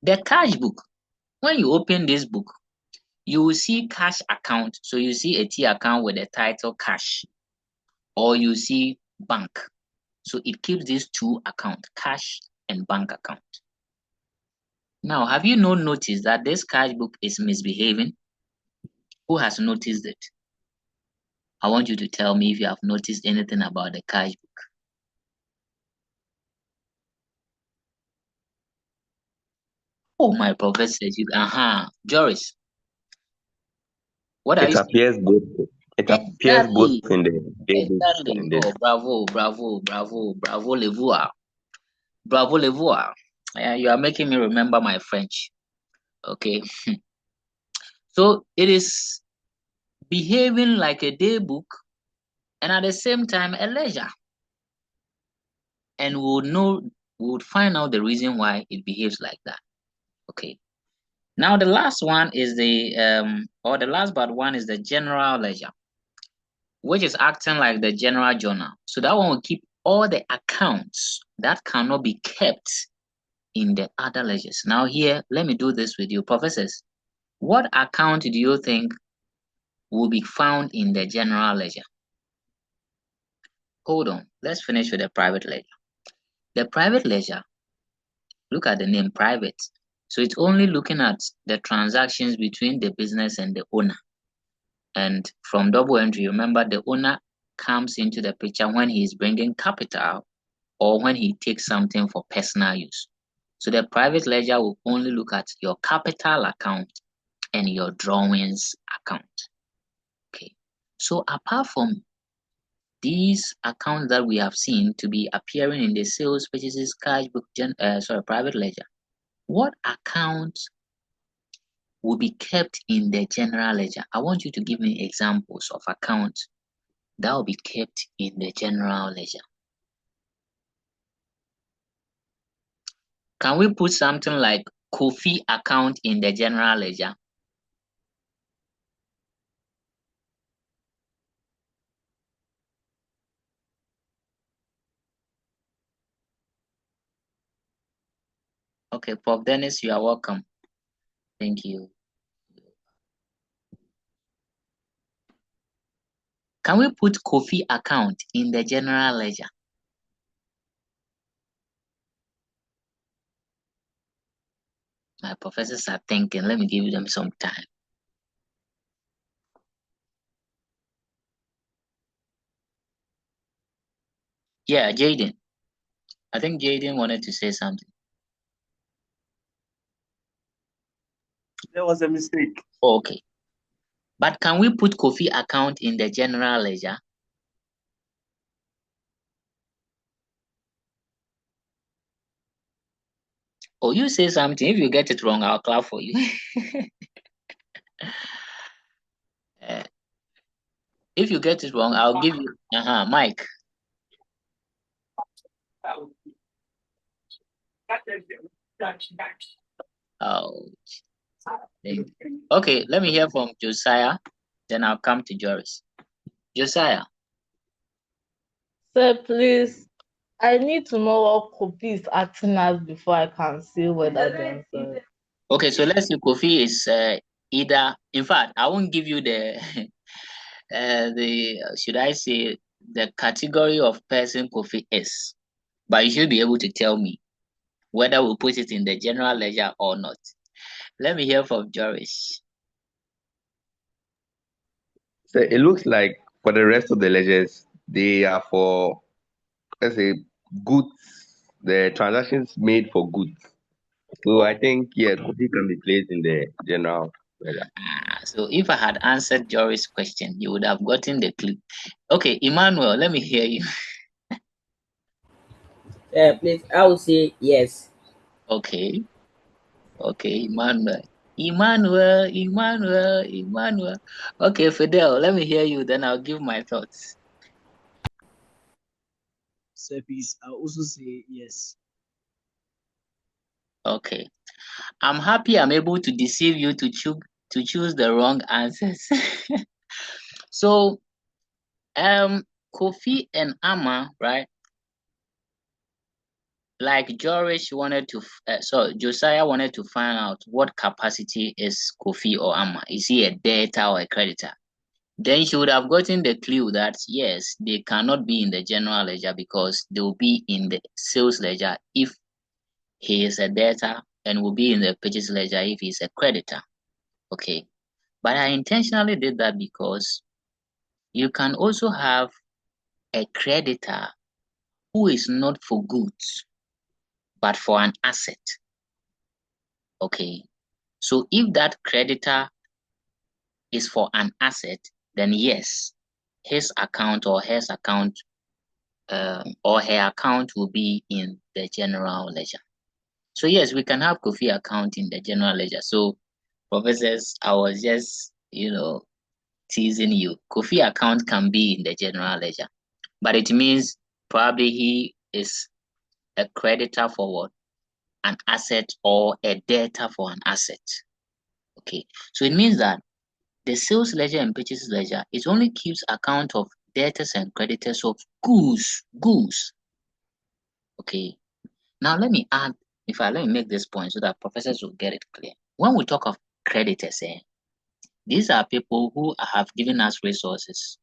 The cash book, when you open this book, you will see cash account. So you see a T account with the title cash, or you see bank. So it keeps these two accounts, cash and bank account. Now, have you noticed that this cash book is misbehaving? Who has noticed it? I want you to tell me if you have noticed anything about the cash book. Oh, my professor, Joris. What are It you appears saying? both. It appears both in the tables. Exactly. Oh, bravo, Levois. Bravo, Levois. You are making me remember my French. Okay. So it is behaving like a day book and at the same time a ledger. And we would find out the reason why it behaves like that. Okay. Now the last one is the last but one is the general ledger, which is acting like the general journal. So that one will keep all the accounts that cannot be kept in the other ledgers. Now here, let me do this with you, professors. What account do you think will be found in the general ledger? Hold on, let's finish with the private ledger. The private ledger, look at the name private. So it's only looking at the transactions between the business and the owner. And from double entry, remember the owner comes into the picture when he is bringing capital or when he takes something for personal use. So the private ledger will only look at your capital account and your drawings account. Okay. So apart from these accounts that we have seen to be appearing in the sales, purchases, cash book, private ledger, what account will be kept in the general ledger? I want you to give me examples of accounts that will be kept in the general ledger. Can we put something like Kofi account in the general ledger? Okay, Prof. Dennis, you are welcome. Thank you. Can we put Kofi account in the general ledger? My professors are thinking. Let me give them some time. Yeah, Jaden. I think Jaden wanted to say something. There was a mistake. Okay. But can we put Kofi account in the general ledger? Oh, you say something. If you get it wrong, I'll clap for you. If you get it wrong, I'll give you Mike. Oh. Okay, let me hear from Josiah. Then I'll come to Joris. Josiah. Sir, please, I need to know what Kofi is acting as before I can see whether the answer. Okay, so let's say Kofi is either. In fact, I won't give you the should I say the category of person Kofi is, but you should be able to tell me whether we'll put it in the general ledger or not. Let me hear from Joris. So it looks like for the rest of the ledgers, they are for, let's say, goods, the transactions made for goods. So I think, yeah, Kofi can be placed in the general ledger. So if I had answered Joris' question, you would have gotten the clue. Okay, Emmanuel, let me hear you. Please, I would say yes. Okay, Emmanuel. Okay, Fidel, let me hear you, then I'll give my thoughts. So please, I'll also say yes. Okay. I'm happy I'm able to deceive you to choose the wrong answers. So, Kofi and Amma, right? Like Joris wanted to, Josiah wanted to find out what capacity is Kofi or Amma. Is he a debtor or a creditor? Then she would have gotten the clue that yes, they cannot be in the general ledger because they will be in the sales ledger if he is a debtor and will be in the purchase ledger if he's a creditor. Okay. But I intentionally did that because you can also have a creditor who is not for goods, but for an asset. Okay. So if that creditor is for an asset, then yes, his account or his account or her account will be in the general ledger. So yes, we can have Kofi account in the general ledger. So professors, I was just, teasing you. Kofi account can be in the general ledger, but it means probably he is a creditor for what? An asset, or a debtor for an asset. Okay, so it means that the sales ledger and purchases ledger, it only keeps account of debtors and creditors of goods. Okay, now let me add, let me make this point so that professors will get it clear. When we talk of creditors, these are people who have given us resources,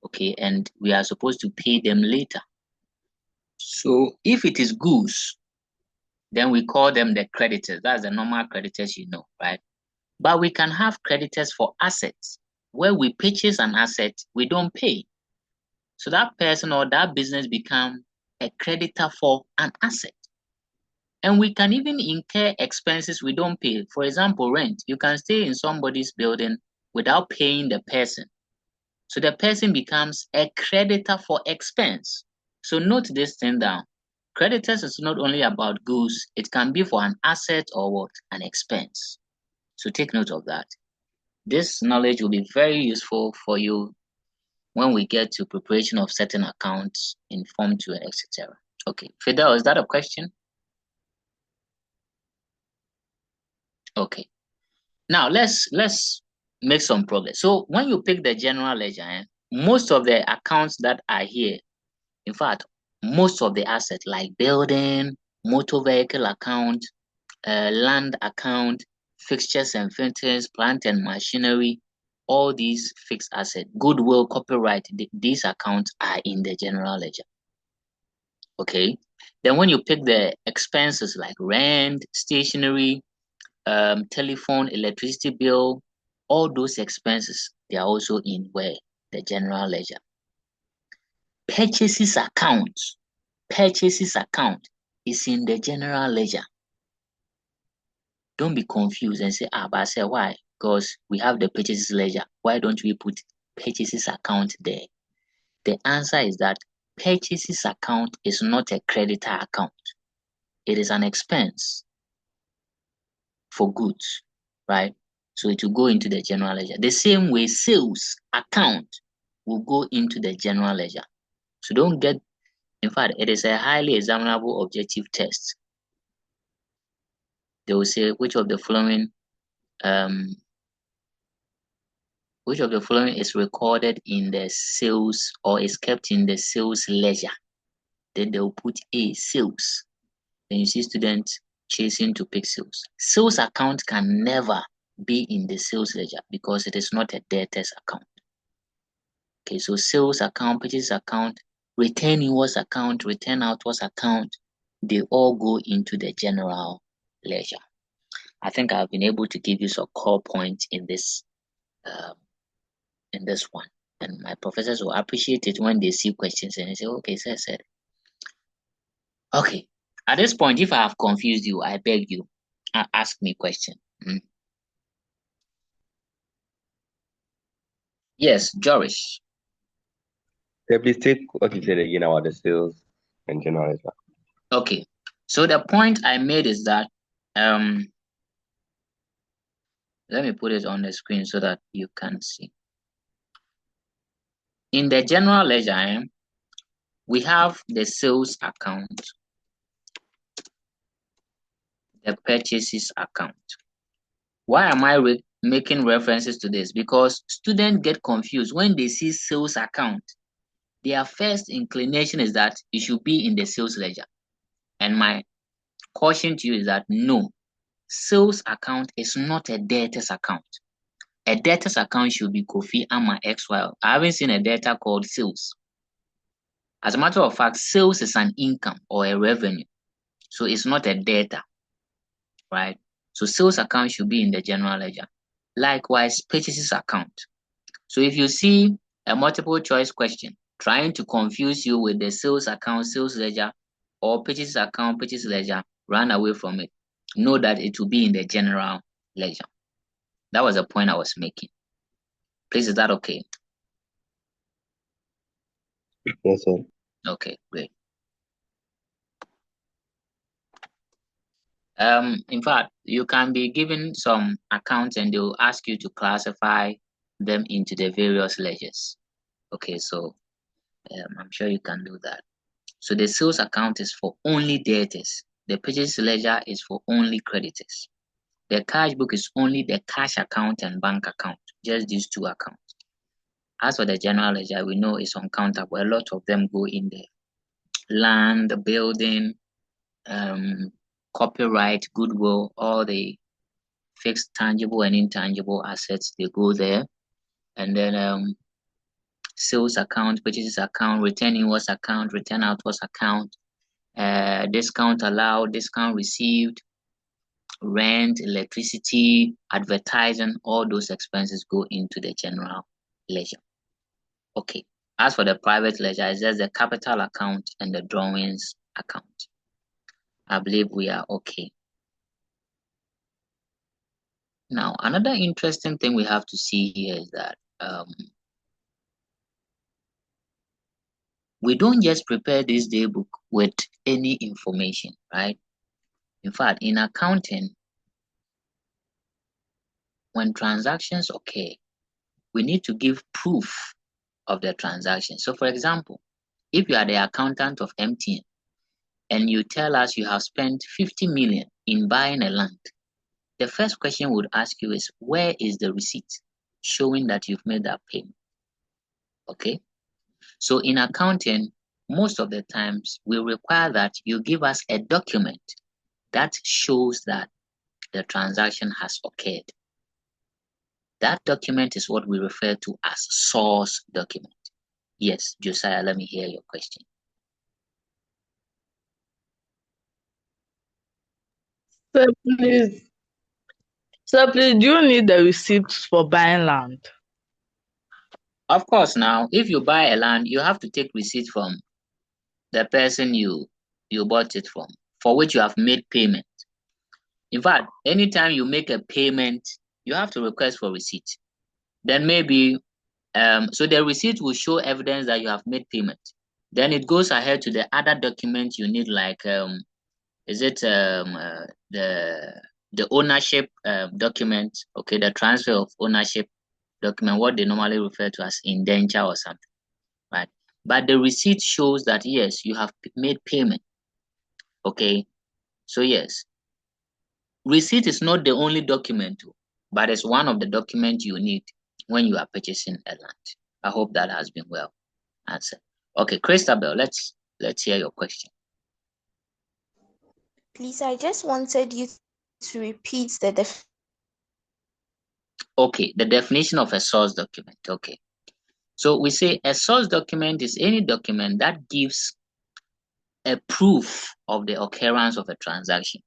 okay, and we are supposed to pay them later. So if it is goods, then we call them the creditors. That's the normal creditors, right? But we can have creditors for assets. Where we purchase an asset, we don't pay. So that person or that business become a creditor for an asset. And we can even incur expenses we don't pay. For example, rent. You can stay in somebody's building without paying the person. So the person becomes a creditor for expense. So note this thing down. Creditors is not only about goods, it can be for an asset or what? An expense. So take note of that. This knowledge will be very useful for you when we get to preparation of certain accounts in Form 2, etc. Okay, Fidel, is that a question? Okay. Now let's make some progress. So when you pick the general ledger, most of the accounts that are here, in fact, most of the assets like building, motor vehicle account, land account, fixtures and fittings, plant and machinery, all these fixed assets, goodwill, copyright, these accounts are in the general ledger. Okay. Then when you pick the expenses like rent, stationery, telephone, electricity bill, all those expenses, they are also in where? The general ledger. Purchases account is in the general ledger. Don't be confused and say, but I say why? Because we have the purchases ledger. Why don't we put purchases account there? The answer is that purchases account is not a creditor account. It is an expense for goods, right? So it will go into the general ledger. The same way sales account will go into the general ledger. So don't get, in fact, it is a highly examinable objective test. They will say which of the following is recorded in the sales or is kept in the sales ledger. Then they'll put A, sales. Then you see students chasing to pick sales. Sales account can never be in the sales ledger because it is not a debtors account. Okay, so sales account, purchase account, return inwards account, return outwards account, they all go into the general ledger. I think I've been able to give you some core points in this one. And my professors will appreciate it when they see questions and they say, okay, sir. Okay, at this point, if I have confused you, I beg you, ask me a question. Yes, Joris. Please take what you said again about the sales and general ledger. Okay, so the point I made is that, let me put it on the screen so that you can see. In the general ledger, we have the sales account, the purchases account. Why am I making references to this? Because students get confused when they see sales account. Their first inclination is that it should be in the sales ledger. And my caution to you is that no, sales account is not a debtors account. A debtors account should be Kofi Ama XY. I haven't seen a debtor called sales. As a matter of fact, sales is an income or a revenue. So it's not a debtor, right? So sales account should be in the general ledger. Likewise, purchases account. So if you see a multiple choice question trying to confuse you with the sales account, sales ledger, or purchases account, purchase ledger, run away from it. know that it will be in the general ledger. That was the point I was making. Please, is that okay? Yes, sir. Okay, great. In fact, you can be given some accounts and they'll ask you to classify them into the various ledgers. Okay, so I'm sure you can do that. So the sales account is for only debtors. The purchase ledger is for only creditors. The cash book is only the cash account and bank account, just these two accounts. As for the general ledger, we know it's uncountable. A lot of them go in there. Land, building, copyright, goodwill, all the fixed tangible and intangible assets, they go there. And then sales account, purchases account, return inwards account, return outwards account, discount allowed, discount received, rent, electricity, advertising, all those expenses go into the general ledger. Okay. As for the private ledger, it's just the capital account and the drawings account. I believe we are okay. Now, another interesting thing we have to see here is that we don't just prepare this day book with any information, right? In fact, in accounting, when transactions occur, we need to give proof of the transaction. So, for example, if you are the accountant of MTN and you tell us you have spent 50 million in buying a land, the first question we'd ask you is, where is the receipt showing that you've made that payment? Okay. So in accounting, most of the times we require that you give us a document that shows that the transaction has occurred. That document is what we refer to as source document. Yes, Josiah, let me hear your question. So please, do you need the receipts for buying land? Of course, now, if you buy a land, you have to take receipt from the person you bought it from, for which you have made payment. In fact, anytime you make a payment, you have to request for receipt. Then maybe, so the receipt will show evidence that you have made payment. Then it goes ahead to the other documents you need, like, is it the ownership document, okay, the transfer of ownership document, what they normally refer to as indenture or something, right? But the receipt shows that, yes, you have made payment, okay? So yes, receipt is not the only document, but it's one of the documents you need when you are purchasing a land. I hope that has been well answered. Okay, Christabel, let's hear your question. Please, I just wanted you to repeat the Okay, the definition of a source document. Okay. So we say a source document is any document that gives a proof of the occurrence of a transaction.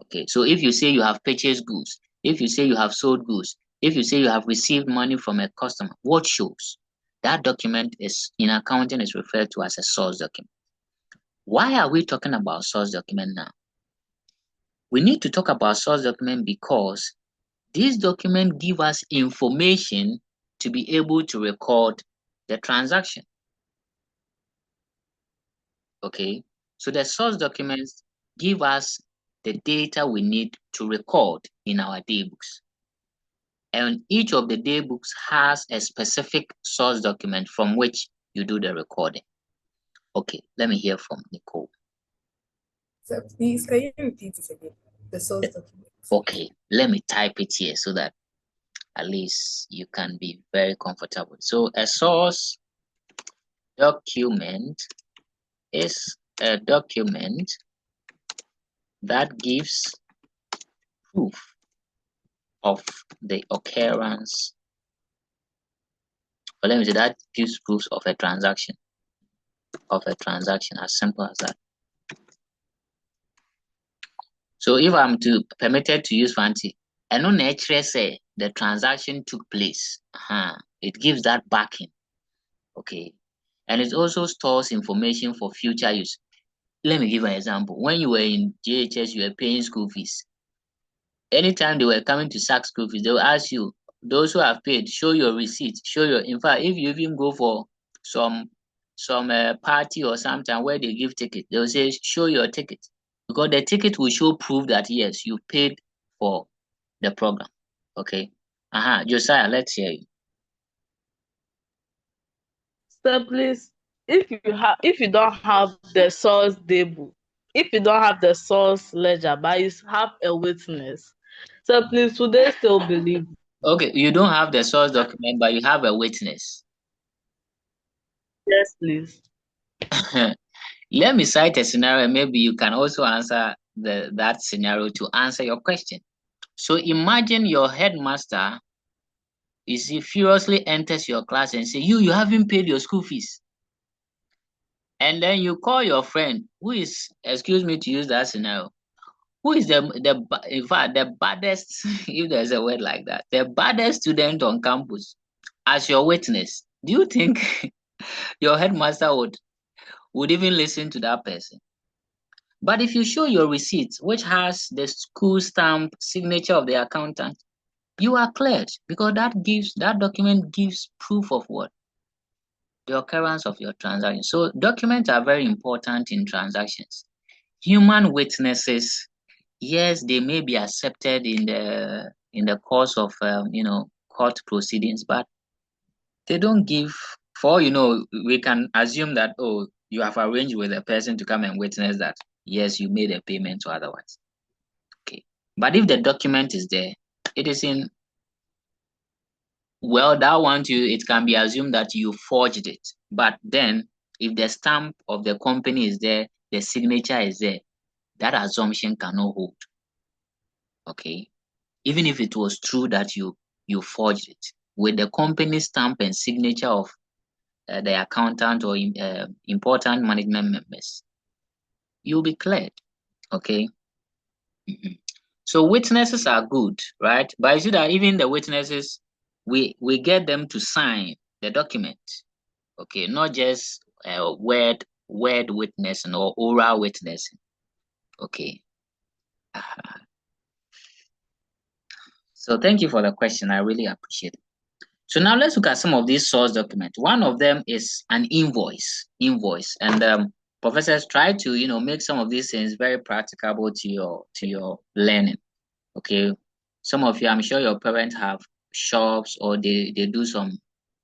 Okay, so if you say you have purchased goods, if you say you have sold goods, if you say you have received money from a customer, what shows? That document is, in accounting, is referred to as a source document. Why are we talking about source document now? We need to talk about source document because these documents give us information to be able to record the transaction. Okay, so the source documents give us the data we need to record in our daybooks. And each of the daybooks has a specific source document from which you do the recording. Okay, let me hear from Nicole. So please, can you repeat it again? The source document. Okay, let me type it here so that at least you can be very comfortable. So a source document is a document that gives proof of the occurrence, or let me say that gives proofs of a transaction, as simple as that. So if I'm permitted to use fancy, I know nature say the transaction took place. It gives that backing. Okay. And it also stores information for future use. let me give an example. When you were in JHS, you were paying school fees. Anytime they were coming to sack school fees, they will ask you, those who have paid, show your receipt, in fact, if you even go for some party or something where they give ticket, they will say, show your ticket, because the ticket will show proof that yes, you paid for the program. Okay. Josiah, let's hear you. So please, if you don't have the source table, if you don't have the source ledger, but you have a witness, so please, would they still believe? Okay, you don't have the source document, but you have a witness. Yes, please. Let me cite a scenario. Maybe you can also answer that scenario to answer your question. So imagine your headmaster furiously enters your class and say, you haven't paid your school fees. And then you call your friend, who is, excuse me to use that scenario, who is in fact, the baddest, if there's a word like that, the baddest student on campus as your witness. Do you think your headmaster would even listen to that person? But if you show your receipt, which has the school stamp signature of the accountant, you are cleared, because that document gives proof of what? The occurrence of your transaction. So documents are very important in transactions. Human witnesses, yes, they may be accepted in the course of court proceedings, but they don't give. For we can assume that, oh, you have arranged with a person to come and witness that yes, you made a payment or otherwise. Okay, but if the document is there, it is in. Well, that one too, it can be assumed that you forged it. But then, if the stamp of the company is there, the signature is there, that assumption cannot hold. Okay, even if it was true that you forged it, with the company stamp and signature of the accountant or important management members, you'll be cleared. Okay. So witnesses are good, right? But you see that even the witnesses, we get them to sign the document. Okay, not just word witnessing or oral witnessing. Okay. So thank you for the question. I really appreciate it. So now let's look at some of these source documents. One of them is an invoice. And professors try to make some of these things very practicable to your learning. Okay. Some of you, I'm sure your parents have shops or they do some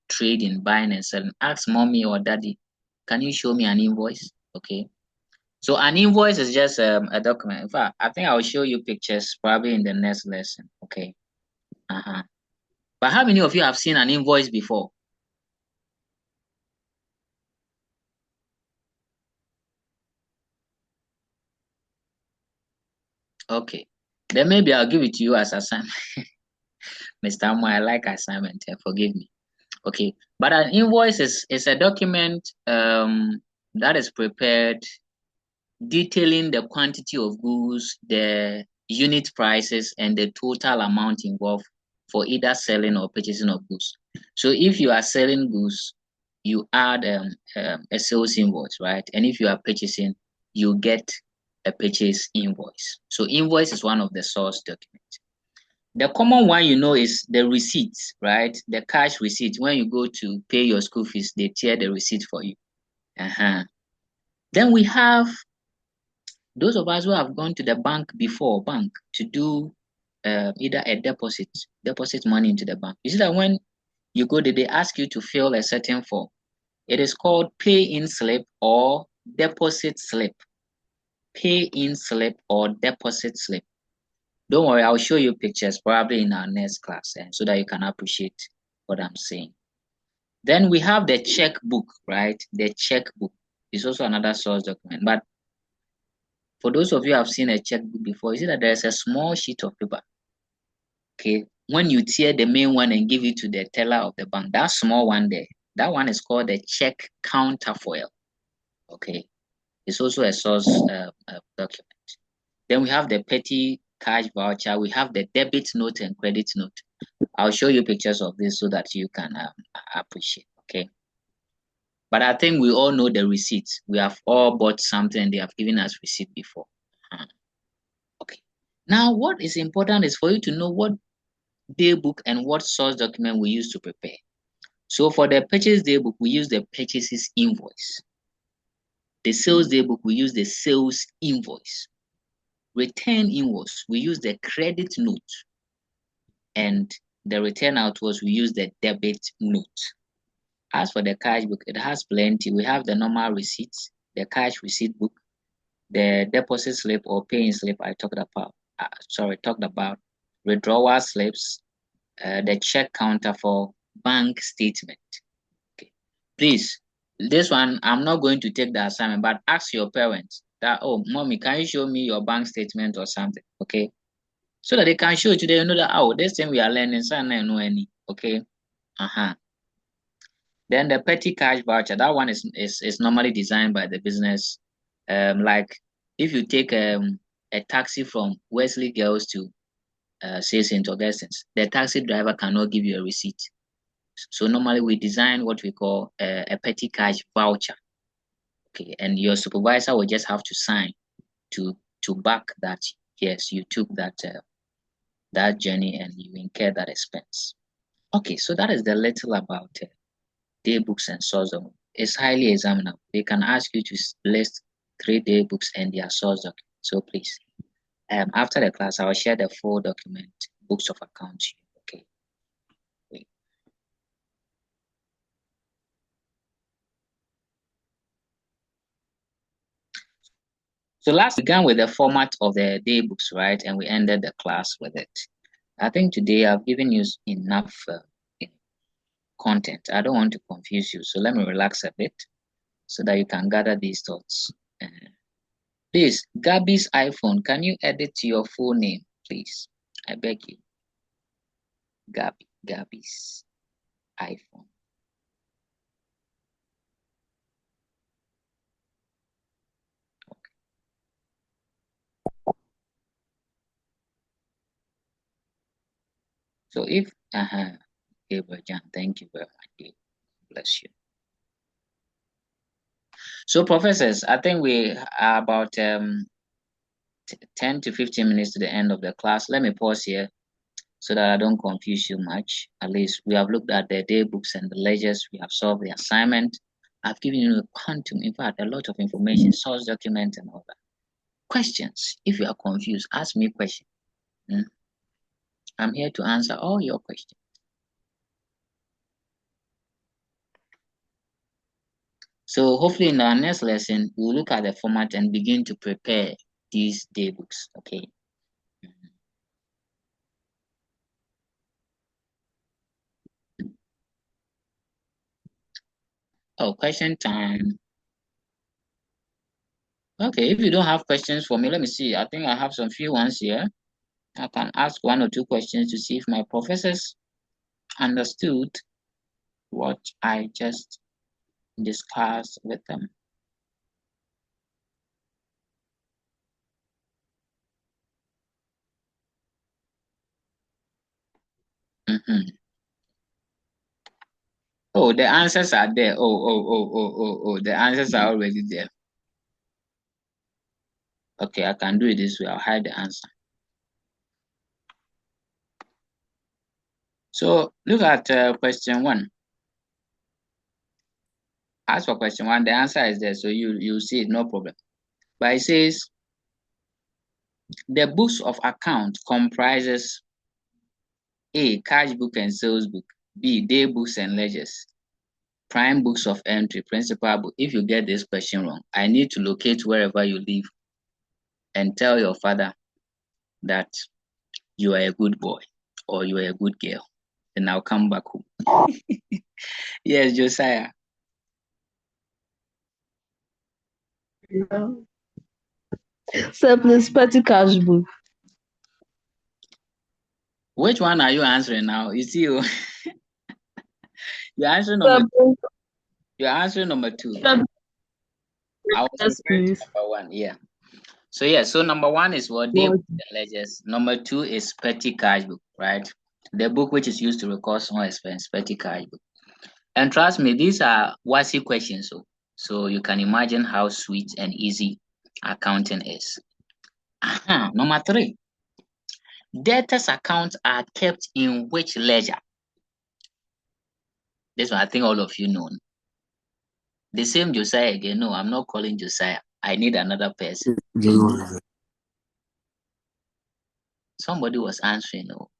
trading, buying and selling. Ask mommy or daddy, can you show me an invoice? Okay. So an invoice is just a document. In fact, I think I'll show you pictures probably in the next lesson. Okay. But how many of you have seen an invoice before? Okay. Then maybe I'll give it to you as assignment. Mr. Amo, I like assignment. Forgive me. Okay. But an invoice is a document that is prepared detailing the quantity of goods, the unit prices, and the total amount involved for either selling or purchasing of goods. So if you are selling goods, you add a sales invoice, right? And if you are purchasing, you get a purchase invoice. So invoice is one of the source documents. The common one is the receipts, right? The cash receipt. When you go to pay your school fees, they tear the receipt for you. Then we have those of us who have gone to the bank before, to do either a deposit money into the bank. You see that when you go there, they ask you to fill a certain form. It is called pay-in slip or deposit slip. Pay-in slip or deposit slip. Don't worry, I'll show you pictures probably in our next class so that you can appreciate what I'm saying. Then we have the checkbook, right? The checkbook is also another source document. But for those of you who have seen a checkbook before, you see that there's a small sheet of paper. Okay. When you tear the main one and give it to the teller of the bank, that small one there, that one is called the check counterfoil. Okay. It's also a source document. Then we have the petty cash voucher. We have the debit note and credit note. I'll show you pictures of this so that you can appreciate. Okay. But I think we all know the receipts. We have all bought something and they have given us receipt before. Okay. Now, what is important is for you to know what day book and what source document we use to prepare. So for the purchase day book, we use the purchases invoice. The sales day book, we use the sales invoice. Return invoice, we use the credit note. And the return outwards, we use the debit note. As for the cash book, it has plenty. We have the normal receipts, the cash receipt book, the deposit slip or paying slip I talked about. Withdrawal slips, the check counter for bank statement. Okay, please, this one I'm not going to take the assignment, but ask your parents that, oh, mommy, can you show me your bank statement or something? Okay, so that they can show you. They know that, oh, this thing we are learning, so I know any. Okay, Then the petty cash voucher, that one is normally designed by the business. Like if you take a taxi from Wesley Girls to say St. Augustine's, the taxi driver cannot give you a receipt. So normally we design what we call a petty cash voucher. Okay, and your supervisor will just have to sign to back that yes, you took that that journey and you incurred that expense. Okay, so that is the little about day books and source document. It's highly examinable. They can ask you to list 3 day books and their source document. So please, after the class, I will share the full document, books of accounts. Okay. So last we began with the format of the day books, right? And we ended the class with it. I think today I've given you enough content. I don't want to confuse you. So let me relax a bit so that you can gather these thoughts. Please, Gabby's iPhone, can you edit your full name, please? I beg you. Gabby's iPhone. So if, Gabriel John, thank you very much. Bless you. So professors, I think we are about 10 to 15 minutes to the end of the class. Let me pause here so that I don't confuse you much. At least we have looked at the day books and the ledgers. We have solved the assignment. I've given you a quantum, in fact, a lot of information, source document and all that. Questions, if you are confused, ask me questions. I'm here to answer all your questions. So hopefully in our next lesson, we'll look at the format and begin to prepare these day books, okay? Oh, question time. Okay, if you don't have questions for me, let me see. I think I have some few ones here. I can ask 1 or 2 questions to see if my professors understood what I just discussed with them. Oh, the answers are there. Oh, the answers are already there. Okay, I can do it this way. I'll hide the answer. So look at question 1. As for question 1, the answer is there, so you see it, no problem. But it says the books of account comprises A, cash book and sales book, B, day books and ledgers, prime books of entry, principal book. If you get this question wrong, I need to locate wherever you live and tell your father that you are a good boy or you are a good girl, and I'll come back home. Yes, Josiah. So please, petty cash book. Which one are you answering now? You see, you're answering number 2. You're answering number 2. I was please. Number 1, yeah. So yeah, so number 1 is what day book and ledgers. Number 2 is petty cash book, right? The book which is used to record small expense, petty cash book. And trust me, these are WASSCE questions, so you can imagine how sweet and easy accounting is. Number 3. Debtors' accounts are kept in which ledger? This one I think all of you know. The same Josiah again. No, I'm not calling Josiah. I need another person. Somebody was answering. No.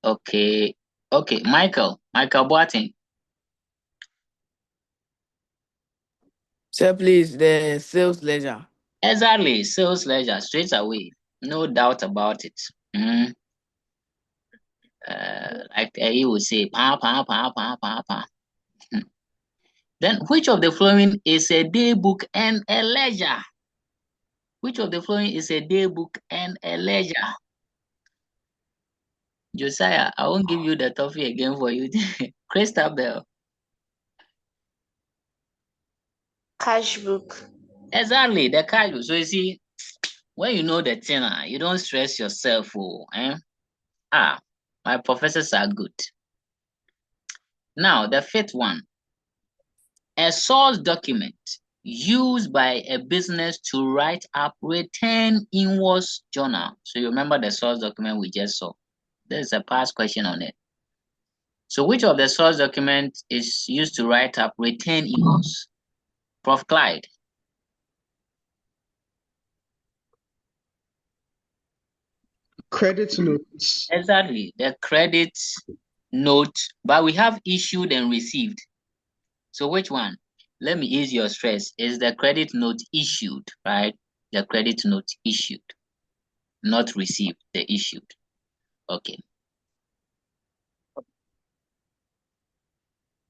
Okay. Michael Boateng. Sir, please, the sales ledger. Exactly, sales ledger, straight away. No doubt about it. Like he would say, pa. Then, which of the following is a day book and a ledger? Which of the following is a day book and a ledger? Josiah, I won't give you the toffee again for you. Christabel. Cash book. Exactly, the cash book. So you see, when you know the thing, you don't stress yourself. My professors are good. Now, the 5th one. A source document used by a business to write up return invoice journal. So you remember the source document we just saw. There's a past question on it. So which of the source document is used to write up return invoice? Prof. Clyde. Credit notes. Exactly, the credit note, but we have issued and received. So which one? Let me ease your stress. Is the credit note issued, right? The credit note issued, not received, the issued. Okay.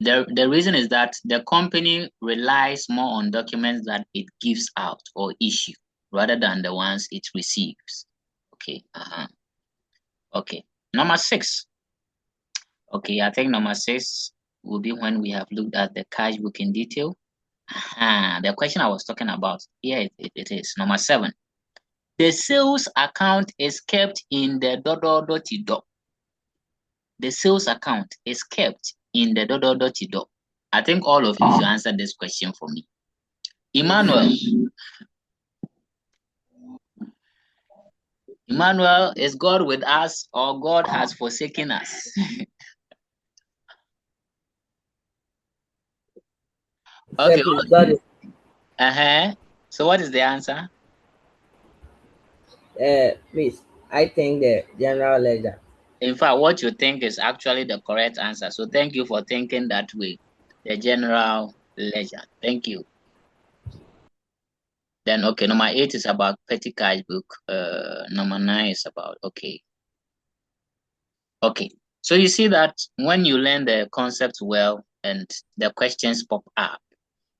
The reason is that the company relies more on documents that it gives out or issue rather than the ones it receives. Okay. Okay. Number 6. Okay, I think number 6 will be when we have looked at the cash book in detail. The question I was talking about, here it is. Number 7. The sales account is kept in the ... The sales account is kept in the ... I think all of you should answer this question for me. Emmanuel, is God with us or God has forsaken us? Okay. So what is the answer? Please, I think the general ledger. In fact, what you think is actually the correct answer. So thank you for thinking that way. The general ledger. Thank you. Then, okay, number 8 is about petty cash book. Number 9 is about, okay. So you see that when you learn the concept well and the questions pop up,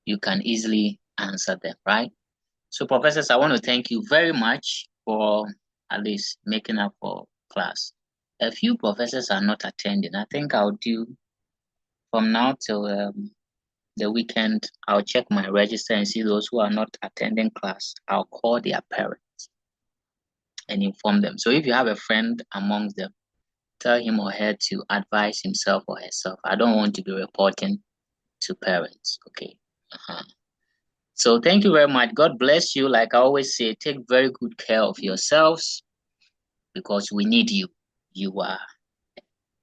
you can easily answer them, right? So professors, I want to thank you very much for at least making up for class. A few professors are not attending. I think I'll do from now till the weekend. I'll check my register and see those who are not attending class. I'll call their parents and inform them. So if you have a friend amongst them, tell him or her to advise himself or herself. I don't want to be reporting to parents. Okay. So thank you very much. God bless you. Like I always say, take very good care of yourselves because we need you. You are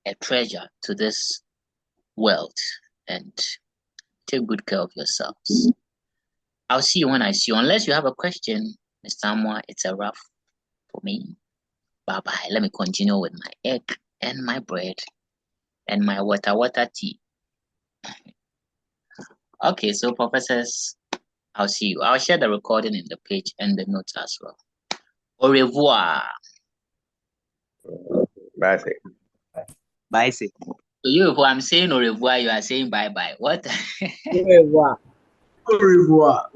a treasure to this world, and take good care of yourselves. I'll see you when I see you. Unless you have a question, Mr. Amwa, it's a wrap for me. Bye-bye. Let me continue with my egg and my bread and my water tea. Okay, so professors, I'll see you. I'll share the recording in the page and the notes as well. Au revoir. Bye. Bye. So you, if I'm saying au revoir, you are saying bye-bye. What? Au revoir. Au revoir.